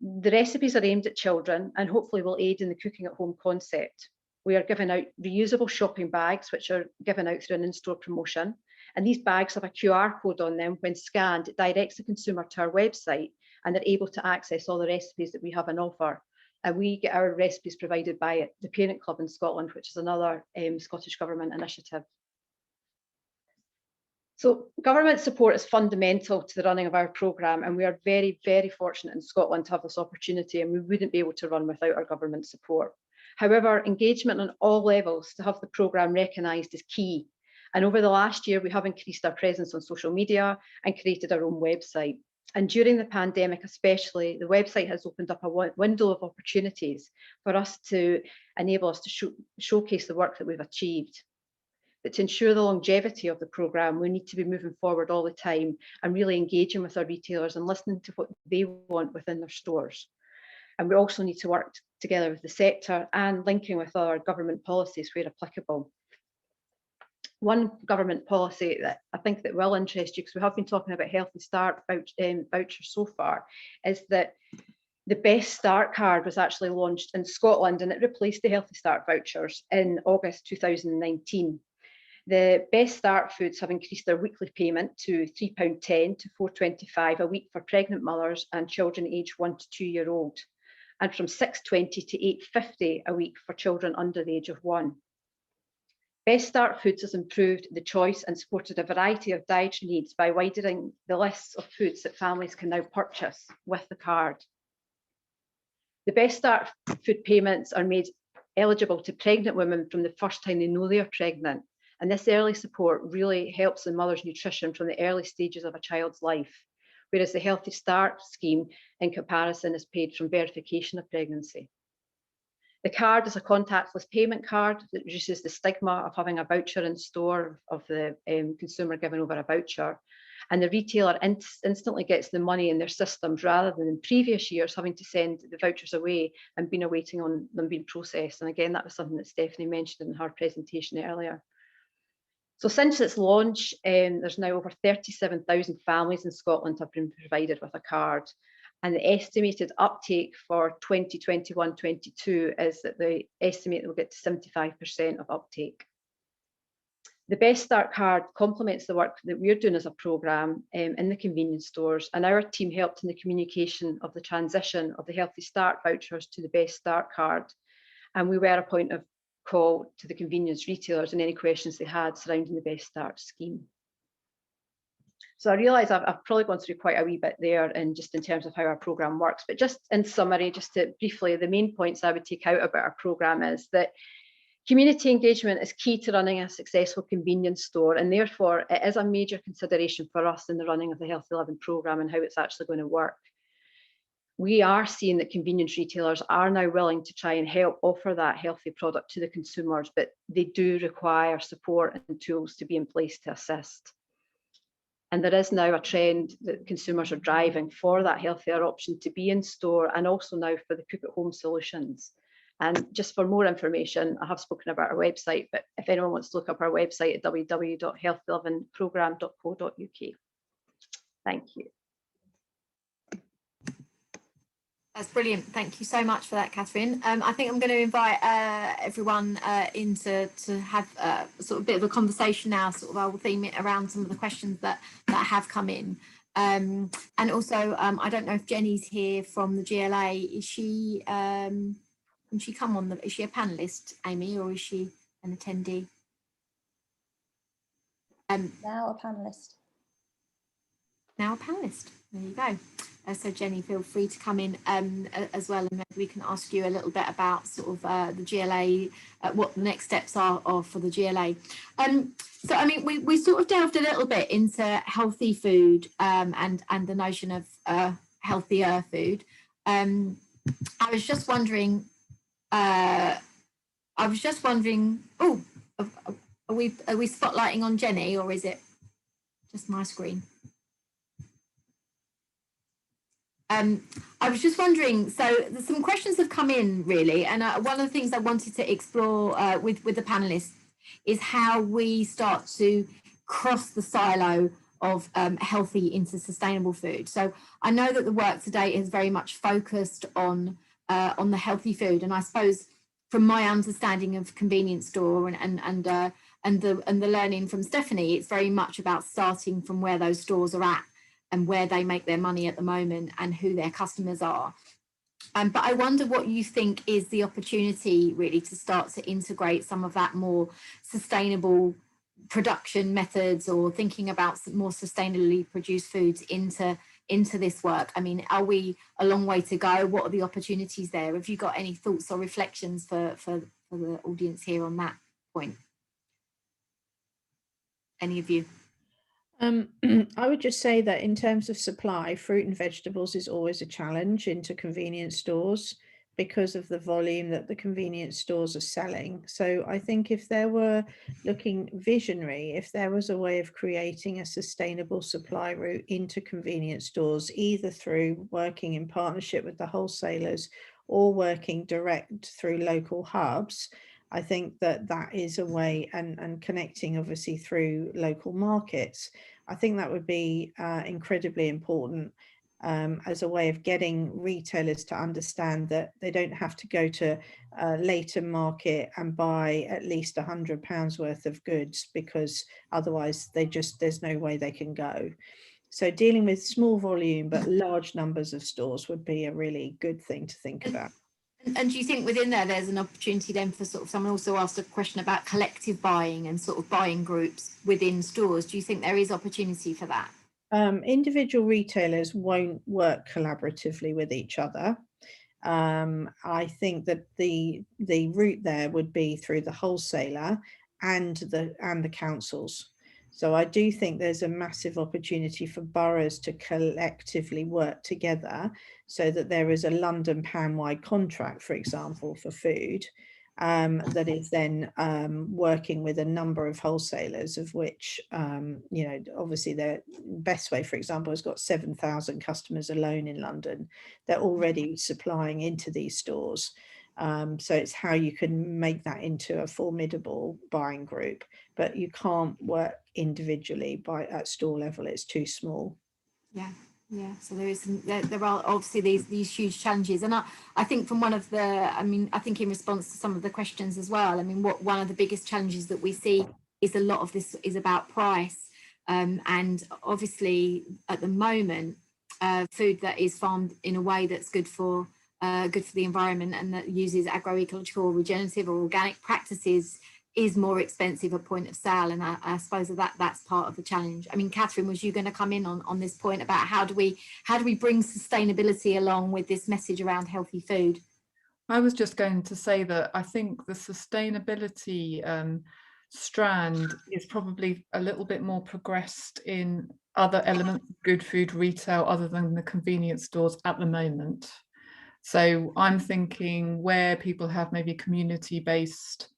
The recipes are aimed at children and hopefully will aid in the cooking at home concept. We are giving out reusable shopping bags, which are given out through an in-store promotion. And these bags have a QR code on them. When scanned, it directs the consumer to our website and they're able to access all the recipes that we have on offer. And we get our recipes provided by the Parent Club in Scotland, which is another Scottish Government initiative. So government support is fundamental to the running of our programme, and we are very, very fortunate in Scotland to have this opportunity, and we wouldn't be able to run without our government support. However, engagement on all levels to have the programme recognised is key. And over the last year, we have increased our presence on social media and created our own website. And during the pandemic especially, the website has opened up a window of opportunities for us to enable us to showcase the work that we've achieved. But to ensure the longevity of the programme, we need to be moving forward all the time and really engaging with our retailers and listening to what they want within their stores. And we also need to work together with the sector and linking with other government policies where applicable. One government policy that I think that will interest you, because we have been talking about Healthy Start vouchers so far, is that the Best Start card was actually launched in Scotland and it replaced the Healthy Start vouchers in August 2019. The Best Start foods have increased their weekly payment to £3.10 to £4.25 a week for pregnant mothers and children aged 1 to 2 year old, and from £6.20 to £8.50 a week for children under the age of 1. Best Start Foods has improved the choice and supported a variety of dietary needs by widening the lists of foods that families can now purchase with the card. The Best Start food payments are made eligible to pregnant women from the first time they know they are pregnant. And this early support really helps the mother's nutrition from the early stages of a child's life, whereas the Healthy Start scheme in comparison is paid from verification of pregnancy. The card is a contactless payment card that reduces the stigma of having a voucher in store, of the consumer giving over a voucher. And the retailer instantly gets the money in their systems rather than in previous years having to send the vouchers away and been awaiting on them being processed. And again, that was something that Stephanie mentioned in her presentation earlier. So since its launch, there's now over 37,000 families in Scotland have been provided with a card. And the estimated uptake for 2021-22 is that they estimate they'll get to 75% of uptake. The Best Start card complements the work that we're doing as a programme in the convenience stores, and our team helped in the communication of the transition of the Healthy Start vouchers to the Best Start card. And we were a point of call to the convenience retailers and any questions they had surrounding the Best Start scheme. So I realise I've probably gone through quite a wee bit there, and just in terms of how our programme works, but just in summary, just to briefly, the main points I would take out about our programme is that community engagement is key to running a successful convenience store, and therefore it is a major consideration for us in the running of the Healthy Living programme and how it's actually going to work. We are seeing that convenience retailers are now willing to try and help offer that healthy product to the consumers, but they do require support and tools to be in place to assist. And there is now a trend that consumers are driving for that healthier option to be in store, and also now for the cook at home solutions. And just for more information, I have spoken about our website, but if anyone wants to look up our website at www.healthylivingprogramme.co.uk. Thank you. That's brilliant. Thank you so much for that, Catherine. I think I'm going to invite everyone in to have sort of a bit of a conversation now. Sort of I'll theme it around some of the questions that have come in. And also, I don't know if Jenny's here from the GLA. Is she? Can she come on? Is she a panelist, Amy, or is she an attendee? Now a panelist. Now a panelist. There you go. So Jenny, feel free to come in as well, and maybe we can ask you a little bit about sort of the GLA, what the next steps are for the GLA. So I mean, we sort of delved a little bit into healthy food and the notion of healthier food. I was just wondering. Oh, are we spotlighting on Jenny, or is it just my screen? I was just wondering, so some questions have come in really, and one of the things I wanted to explore with the panelists is how we start to cross the silo of healthy into sustainable food. So I know that the work today is very much focused on the healthy food, and I suppose from my understanding of convenience store and the learning from Stephanie, it's very much about starting from where those stores are at and where they make their money at the moment and who their customers are. But I wonder what you think is the opportunity really to start to integrate some of that more sustainable production methods, or thinking about more sustainably produced foods into this work. I mean, are we a long way to go? What are the opportunities there? Have you got any thoughts or reflections for the audience here on that point? Any of you? I would just say that in terms of supply, fruit and vegetables is always a challenge into convenience stores because of the volume that the convenience stores are selling. So I think if there were looking visionary, if there was a way of creating a sustainable supply route into convenience stores, either through working in partnership with the wholesalers or working direct through local hubs, I think that that is a way, and connecting obviously through local markets. I think that would be incredibly important as a way of getting retailers to understand that they don't have to go to a later market and buy at least £100 worth of goods, because otherwise there's no way they can go. So dealing with small volume but large numbers of stores would be a really good thing to think about. And do you think within there's an opportunity then for sort of, someone also asked a question about collective buying and sort of buying groups within stores. Do you think there is opportunity for that? Individual retailers won't work collaboratively with each other. I think that the route there would be through the wholesaler and the councils. So I do think there's a massive opportunity for boroughs to collectively work together, so that there is a London pan-wide contract, for example, for food, that is then working with a number of wholesalers, of which, you know, obviously the Best Way, for example, has got 7,000 customers alone in London. They're already supplying into these stores. So it's how you can make that into a formidable buying group, but you can't work individually at store level. It's too small. Yeah, so there are obviously these huge challenges, and I think from one of the, I think in response to some of the questions as well, I mean, one of the biggest challenges that we see is a lot of this is about price, and obviously at the moment, food that is farmed in a way that's good for the environment and that uses agroecological, regenerative or organic practices is more expensive at point of sale, and I suppose that's part of the challenge. I mean, Catherine, was you going to come in on this point about how do we bring sustainability along with this message around healthy food? I was just going to say that I think the sustainability strand is probably a little bit more progressed in other elements of good food retail other than the convenience stores at the moment. So I'm thinking where people have maybe community-based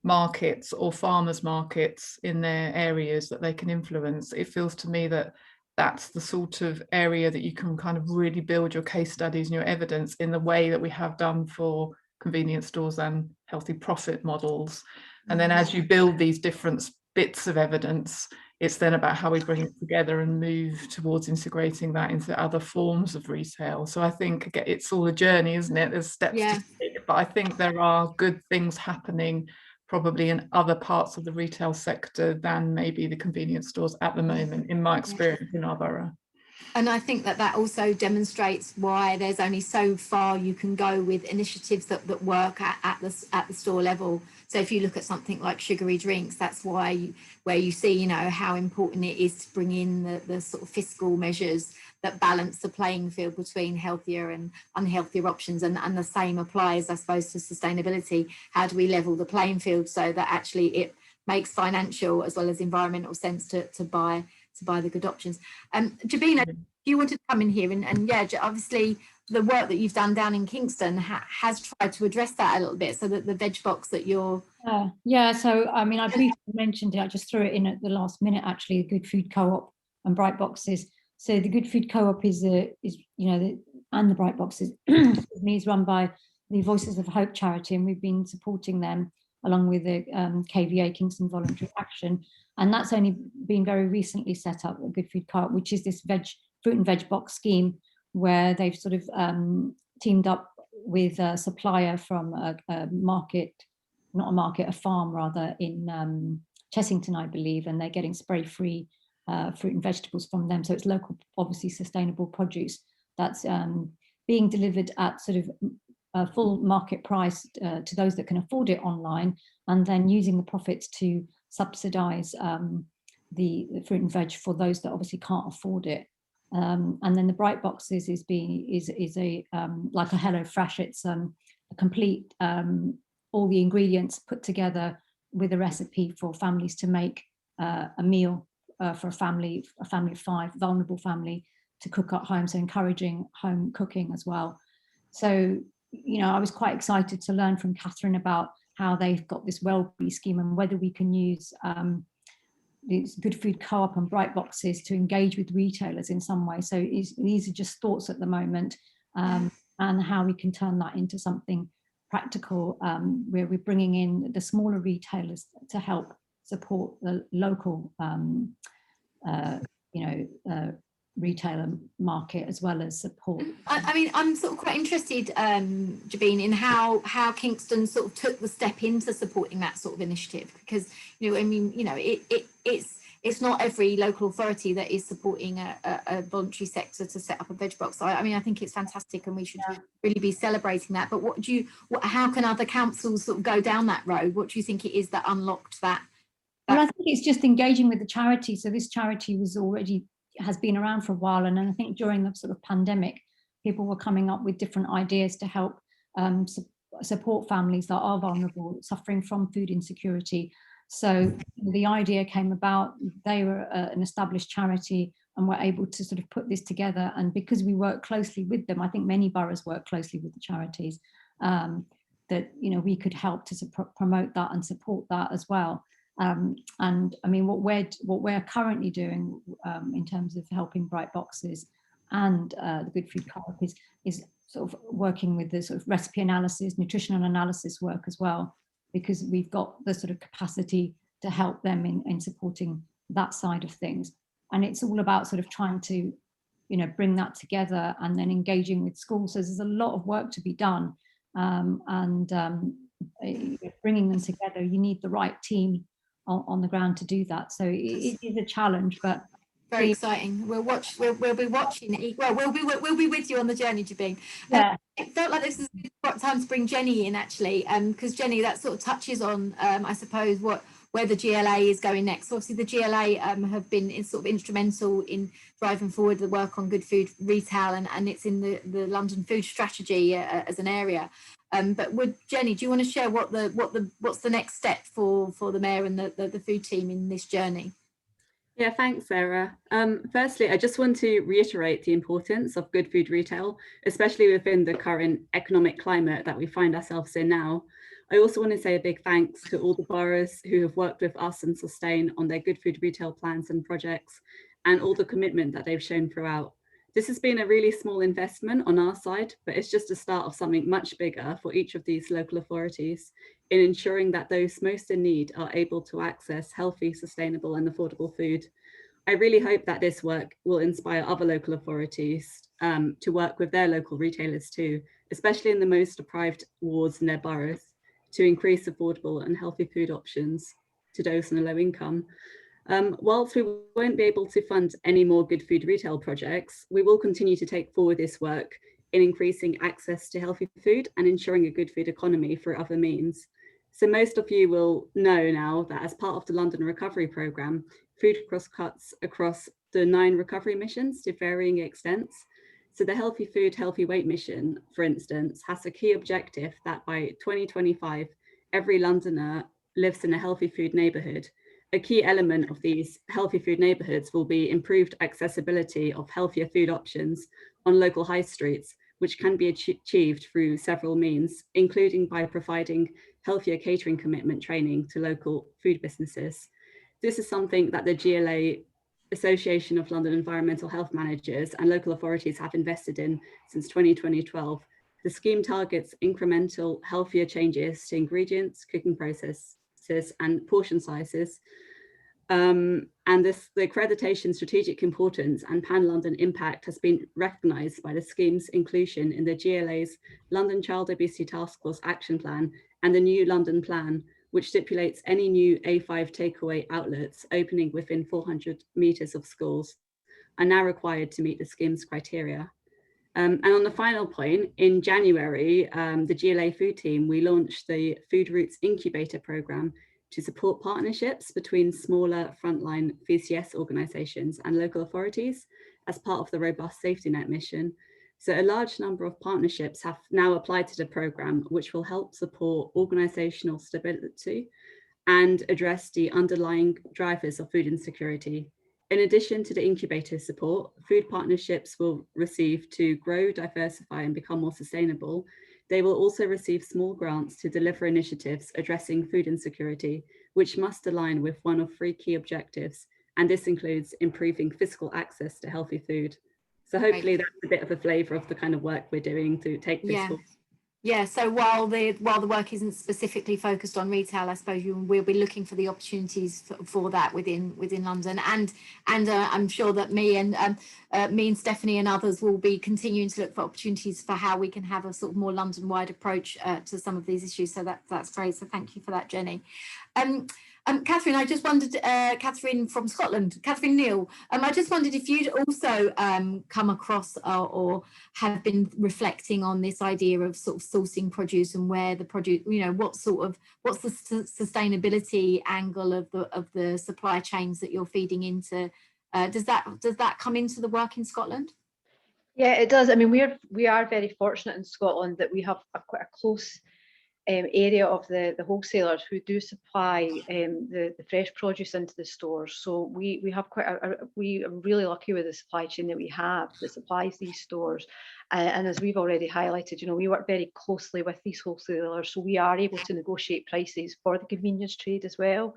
markets or farmers markets in their areas that they can influence, it feels to me that that's the sort of area that you can kind of really build your case studies and your evidence in the way that we have done for convenience stores and healthy profit models. And then as you build these different bits of evidence, it's then about how we bring it together and move towards integrating that into other forms of retail. So I think it's all a journey, isn't it? There's steps to take, but I think there are good things happening probably in other parts of the retail sector than maybe the convenience stores at the moment, in my experience in our borough. And I think that also demonstrates why there's only so far you can go with initiatives that work at the store level. So if you look at something like sugary drinks, that's where you see, you know, how important it is to bring in the sort of fiscal measures that balance the playing field between healthier and unhealthier options. And the same applies, I suppose, to sustainability. How do we level the playing field so that actually it makes financial as well as environmental sense to buy the good options? Jabina, you wanted to come in here and yeah, obviously the work that you've done down in Kingston has tried to address that a little bit, so that the veg box that you're... Yeah, so I mean, I briefly mentioned it, I just threw it in at the last minute, actually, the Good Food Co-op and Bright Boxes. So the Good Food Co-op is you know, and the Bright Boxes is run by the Voices of Hope charity, and we've been supporting them along with the KVA, Kingston Voluntary Action. And that's only been very recently set up, the Good Food Co-op, which is this fruit and veg box scheme, where they've sort of teamed up with a supplier from a market, not a market, a farm rather, in Chessington, I believe, and they're getting spray-free fruit and vegetables from them. So it's local, obviously sustainable produce that's being delivered at sort of a full market price to those that can afford it online, and then using the profits to subsidise the fruit and veg for those that obviously can't afford it. And then the Bright Boxes is a like a Hello Fresh. It's a complete all the ingredients put together with a recipe for families to make a meal for a family of 5, vulnerable family, to cook at home. So encouraging home cooking as well. So, you know, I was quite excited to learn from Catherine about how they've got this Welby scheme and whether we can use these Good Food Co-op and Bright Boxes to engage with retailers in some way. So these are just thoughts at the moment, and how we can turn that into something practical, where we're bringing in the smaller retailers to help support the local, retailer market, as well as support. I mean, I'm sort of quite interested, Jabine, in how Kingston sort of took the step into supporting that sort of initiative, because, you know, I mean, you know, it's not every local authority that is supporting a voluntary sector to set up a veg box. So I mean, I think it's fantastic, and we should really be celebrating that. But how can other councils sort of go down that road? What do you think it is that unlocked that? Well, I think it's just engaging with the charity. So this charity has been around for a while, and I think during the sort of pandemic, people were coming up with different ideas to help support families that are vulnerable, suffering from food insecurity. So the idea came about. They were an established charity and were able to sort of put this together. And because we work closely with them, I think many boroughs work closely with the charities, that, you know, we could help to promote that and support that as well. And I mean, what we're currently doing in terms of helping Bright Boxes and the Good Food Co-op is sort of working with the sort of recipe analysis, nutritional analysis work as well, because we've got the sort of capacity to help them in supporting that side of things. And it's all about sort of trying to, you know, bring that together and then engaging with schools. So there's a lot of work to be done, and bringing them together. You need the right team on the ground to do that. So it is a challenge, but very exciting. We'll be watching. Well, we'll be with you on the journey, Jabine. Yeah. It felt like this was a good time to bring Jenny in, actually, because Jenny, that sort of touches on, I suppose, where the GLA is going next. Obviously, the GLA have been sort of instrumental in driving forward the work on good food retail, and it's in the London food strategy as an area. But Jenny, do you want to share what's the next step for the mayor and the food team in this journey? Yeah, thanks, Sarah. Firstly, I just want to reiterate the importance of good food retail, especially within the current economic climate that we find ourselves in now. I also want to say a big thanks to all the boroughs who have worked with us and Sustain on their good food retail plans and projects, and all the commitment that they've shown throughout. This has been a really small investment on our side, but it's just the start of something much bigger for each of these local authorities in ensuring that those most in need are able to access healthy, sustainable and affordable food. I really hope that this work will inspire other local authorities to work with their local retailers too, especially in the most deprived wards in their boroughs, to increase affordable and healthy food options to those on a low income. Whilst we won't be able to fund any more good food retail projects, we will continue to take forward this work in increasing access to healthy food and ensuring a good food economy through other means. So most of you will know now that as part of the London Recovery Programme, food cuts across the 9 recovery missions to varying extents. So the Healthy Food, Healthy Weight mission, for instance, has a key objective that by 2025, every Londoner lives in a healthy food neighbourhood. A key element of these healthy food neighbourhoods will be improved accessibility of healthier food options on local high streets, which can be achieved through several means, including by providing healthier catering commitment training to local food businesses. This is something that the GLA Association of London Environmental Health Managers and local authorities have invested in since 2012. The scheme targets incremental, healthier changes to ingredients, cooking processes, and portion sizes. And the accreditation strategic importance and pan-London impact has been recognised by the scheme's inclusion in the GLA's London Child Obesity Task Force Action Plan and the New London Plan, which stipulates any new A5 takeaway outlets opening within 400 metres of schools are now required to meet the scheme's criteria. And on the final point, in January, the GLA food team, we launched the Food Routes Incubator Programme to support partnerships between smaller frontline VCS organisations and local authorities as part of the Robust Safety Net mission. So a large number of partnerships have now applied to the programme, which will help support organisational stability and address the underlying drivers of food insecurity. In addition to the incubator support, food partnerships will receive to grow, diversify and become more sustainable. They will also receive small grants to deliver initiatives addressing food insecurity, which must align with one of 3 key objectives. And this includes improving physical access to healthy food. So hopefully that's a bit of a flavour of the kind of work we're doing to take this forward. Yeah, so while the work isn't specifically focused on retail, I suppose we'll be looking for the opportunities for that within London, and I'm sure that me and Stephanie and others will be continuing to look for opportunities for how we can have a sort of more London-wide approach to some of these issues. So that's great. So thank you for that, Jenny. Catherine, I just wondered, Catherine from Scotland, Catherine Neal, I just wondered if you'd also come across or have been reflecting on this idea of sort of sourcing produce and where the produce, you know, what's the sustainability angle of the supply chains that you're feeding into? Does that come into the work in Scotland? Yeah, it does. I mean, we are very fortunate in Scotland that we have quite a close area of the wholesalers who do supply the fresh produce into the stores. So we have we are really lucky with the supply chain that we have that supplies these stores. And as we've already highlighted, you know, we work very closely with these wholesalers, so we are able to negotiate prices for the convenience trade as well.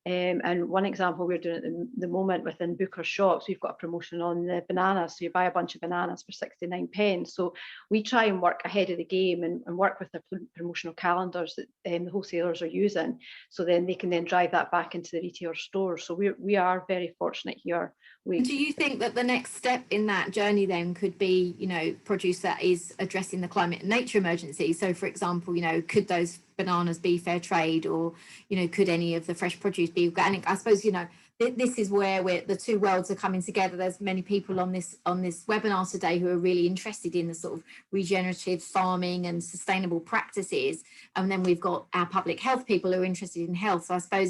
And one example we're doing at the moment within Booker shops, we've got a promotion on the bananas. So you buy a bunch of bananas for 69p. So we try and work ahead of the game and work with the promotional calendars that the wholesalers are using. So then they can then drive that back into the retail stores. So we are very fortunate here. Do you think that the next step in that journey then could be, you know, produce that is addressing the climate and nature emergency? So, for example, you know, could those bananas be fair trade, or, you know, could any of the fresh produce be organic? I suppose, you know, this is where the two worlds are coming together. There's many people on this webinar today who are really interested in the sort of regenerative farming and sustainable practices, and then we've got our public health people who are interested in health. So I suppose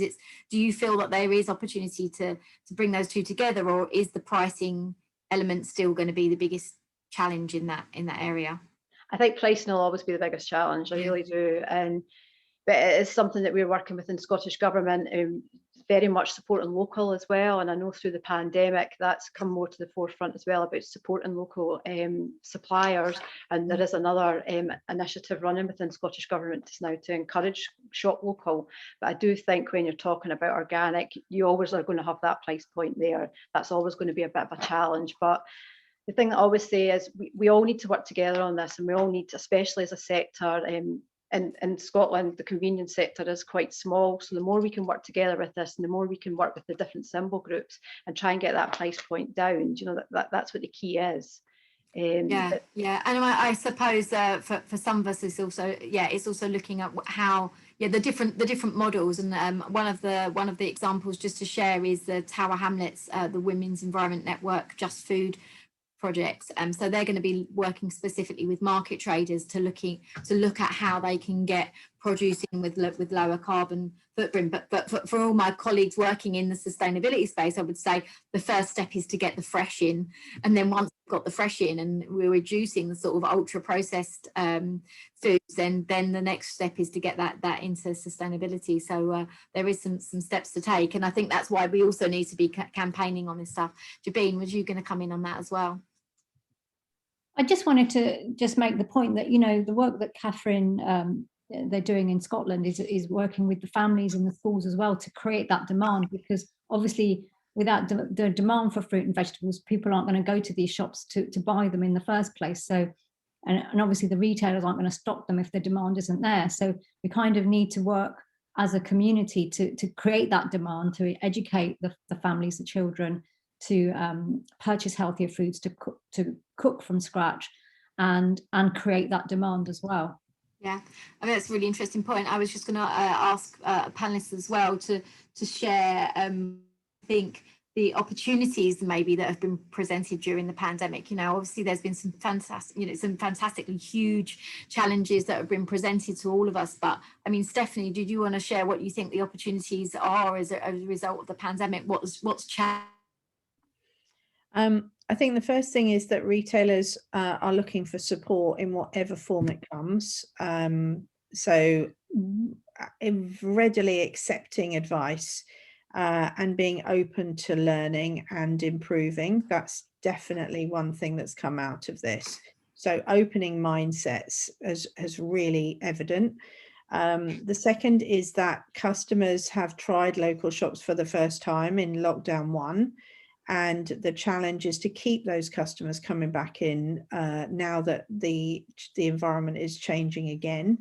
do you feel that there is opportunity to bring those two together, or is the pricing element still going to be the biggest challenge in that area? I think pricing will always be the biggest challenge. I really do. But it is something that we're working with in Scottish Government, very much supporting local as well. And I know through the pandemic, that's come more to the forefront as well, about supporting local suppliers. And there is another initiative running within Scottish Government just now to encourage shop local. But I do think when you're talking about organic, you always are going to have that price point there. That's always going to be a bit of a challenge. But the thing that I always say is we all need to work together on this, and we all need to, especially as a sector, in Scotland, the convenience sector is quite small. So the more we can work together with this, and the more we can work with the different symbol groups and try and get that price point down, you know, that's what the key is. Yeah, and I suppose for some of us, it's also looking at how the different models, and one of the examples just to share is the Tower Hamlets, the Women's Environment Network Just Food projects. So they're going to be working specifically with market traders to look at how they can get produce in with lower carbon footprint. But for all my colleagues working in the sustainability space, I would say the first step is to get the fresh in, and then once we've got the fresh in and we're reducing the sort of ultra processed foods, then the next step is to get that into sustainability. So there is some steps to take, and I think that's why we also need to be campaigning on this stuff. Jabeen, was you going to come in on that as well? I just wanted to make the point that, the work that Catherine, they're doing in Scotland is working with the families in the schools as well to create that demand, because obviously without the demand for fruit and vegetables, people aren't going to go to these shops to buy them in the first place. So, and obviously the retailers aren't going to stock them if the demand isn't there. So we kind of need to work as a community to create that demand, to educate the families, the children, to purchase healthier foods, to cook from scratch, and create that demand as well. Yeah, I mean, that's a really interesting point. I was just going to ask panelists as well to share, I think, the opportunities maybe that have been presented during the pandemic. Obviously there's been some fantastically huge challenges that have been presented to all of us. But I mean, Stephanie, did you want to share what you think the opportunities are as a result of the pandemic? What's changed? I think the first thing is that retailers are looking for support in whatever form it comes. So readily accepting advice and being open to learning and improving. That's definitely one thing that's come out of this. So opening mindsets is really evident. The second is that customers have tried local shops for the first time in lockdown 1. And the challenge is to keep those customers coming back in now that the environment is changing again.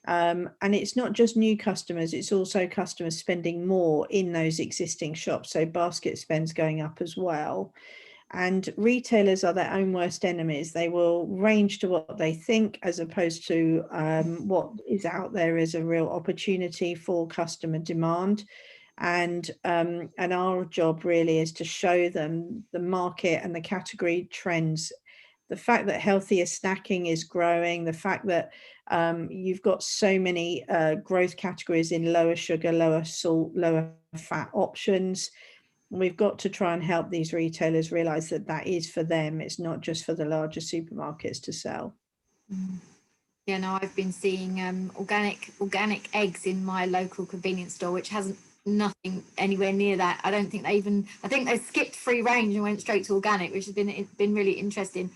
And it's not just new customers, it's also customers spending more in those existing shops. So basket spend's going up as well. And retailers are their own worst enemies. They will range to what they think as opposed to what is out there as a real opportunity for customer demand. And our job really is to show them the market and the category trends, the fact that healthier snacking is growing, the fact that you've got so many growth categories in lower sugar, lower salt, lower fat options. We've got to try and help these retailers realize that that is for them. It's not just for the larger supermarkets to sell. Yeah, no, I've been seeing organic eggs in my local convenience store, which hasn't nothing anywhere near that. I think they skipped free range and went straight to organic, which has been really interesting.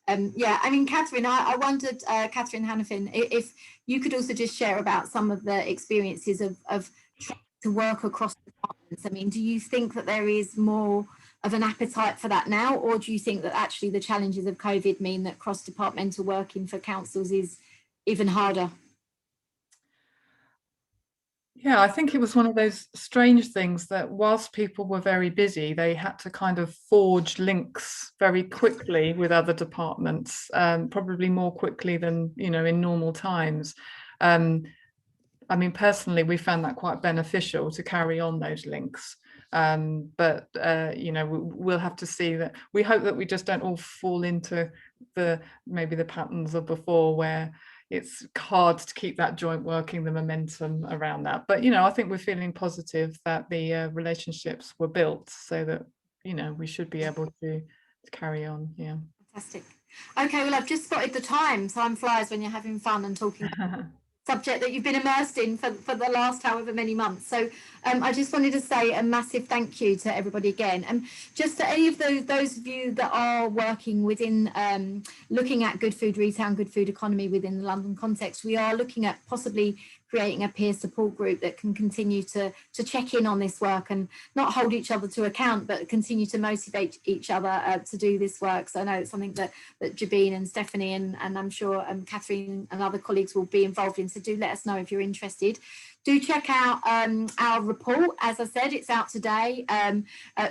Yeah, I mean, Catherine, I wondered, Catherine Hannafin, if you could also just share about some of the experiences of trying to work across departments. I mean, do you think that there is more of an appetite for that now, or do you think that actually the challenges of COVID mean that cross-departmental working for councils is even harder? Yeah, I think it was one of those strange things that whilst people were very busy, they had to kind of forge links very quickly with other departments, probably more quickly than, in normal times. I mean, personally, we found that quite beneficial to carry on those links. But we'll have to see that. We hope that we just don't all fall into maybe the patterns of before, where it's hard to keep that joint working, the momentum around that. But, I think we're feeling positive that the relationships were built so that, we should be able to carry on. Yeah. Fantastic. Okay, well, I've just spotted the time. Time flies when you're having fun and talking subject that you've been immersed in for the last however many months. So I just wanted to say a massive thank you to everybody again. And just to any of those of you that are working within looking at good food retail and good food economy within the London context, we are looking at possibly creating a peer support group that can continue to check in on this work and not hold each other to account, but continue to motivate each other to do this work. So I know it's something that Jabeen and Stephanie and I'm sure Catherine and other colleagues will be involved in So do let us know if you're interested. Do check out our report. As I said, it's out today.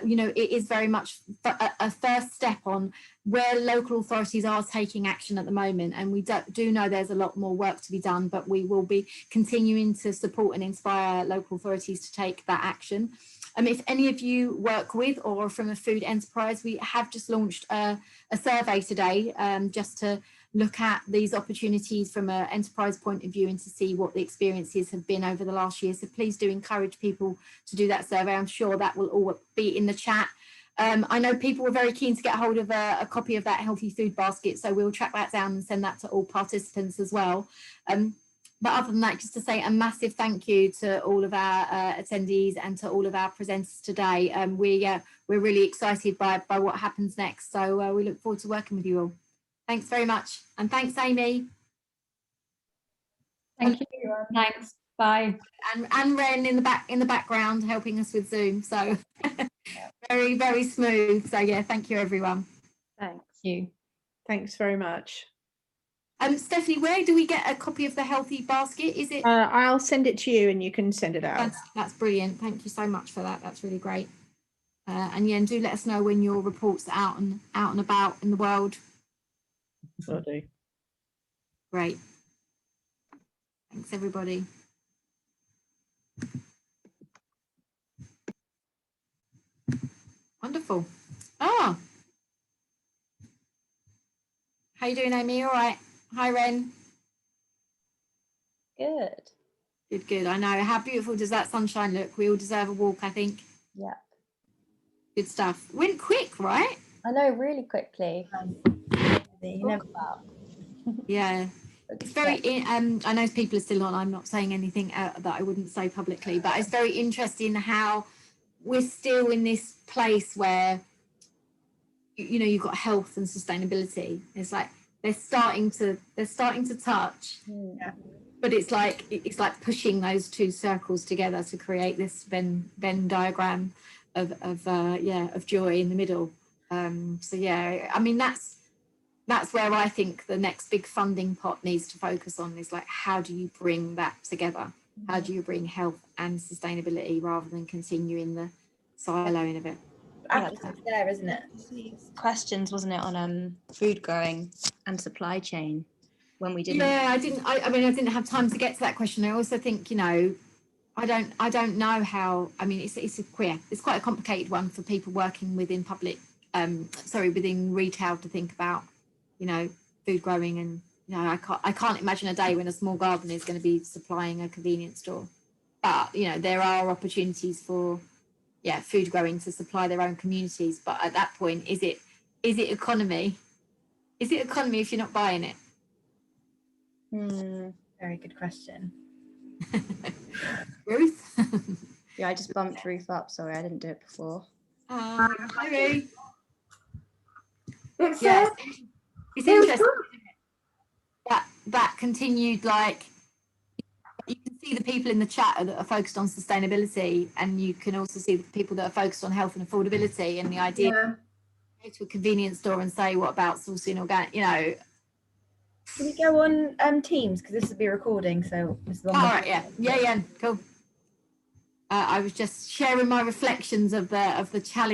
You know, it is very much a first step on where local authorities are taking action at the moment. And we do know there's a lot more work to be done, but we will be continuing to support and inspire local authorities to take that action. If any of you work with or from a food enterprise, we have just launched a survey today just to look at these opportunities from an enterprise point of view and to see what the experiences have been over the last year. So please do encourage people to do that survey. I'm sure that will all be in the chat. I know people were very keen to get hold of a copy of that healthy food basket, so we'll track that down and send that to all participants as well. But other than that, just to say a massive thank you to all of our attendees and to all of our presenters today. We're really excited by what happens next, so we look forward to working with you all. Thanks very much, and thanks, Amy. Thank you. Thanks. Bye. And Ren in the background helping us with Zoom. So very, very smooth. So yeah, thank you everyone. Thanks. You. Thanks very much. Stephanie, where do we get a copy of the healthy basket? Is it? I'll send it to you and you can send it out. That's brilliant. Thank you so much for that. That's really great. And yeah, and do let us know when your reports are out and about in the world. Will do. Great. Thanks, everybody. Wonderful. Ah. How you doing, Amy? All right. Hi, Ren. Good. Good, good. I know. How beautiful does that sunshine look? We all deserve a walk, I think. Yeah. Good stuff. Went quick, right? I know, really quickly. You never stop. Yeah. It's very, I know people are still on, I'm not saying anything that I wouldn't say publicly, but it's very interesting how we're still in this place where, you know, you've got health and sustainability. It's like they're starting to touch, but it's like pushing those two circles together to create this Venn diagram of joy in the middle. So yeah, I mean that's where I think the next big funding pot needs to focus on, is like, how do you bring that together? How do you bring health and sustainability rather than continuing the siloing of it? Appetite's there, isn't it? Questions, wasn't it, on food growing and supply chain when we didn't. Yeah, I didn't have time to get to that question. I also think, you know, I don't know how. I mean, it's quite a complicated one for people working within within retail to think about, you know, food growing. And you know, I can't imagine a day when a small garden is going to be supplying a convenience store. But you know, there are opportunities for food growing to supply their own communities. But at that point, is it economy? Is it economy if you're not buying it? Very good question. Ruth? Yeah, I just bumped Ruth up. Sorry, I didn't do it before. Hi, Ruth. It's Yes, it's interesting, isn't it? That continued, like, you can see the people in the chat that are focused on sustainability, and you can also see the people that are focused on health and affordability, and the idea to go to a convenience store and say, what about sourcing organic, you know. Can we go on Teams, because this will be recording, so this is on. All right, yeah, cool. I was just sharing my reflections of the challenge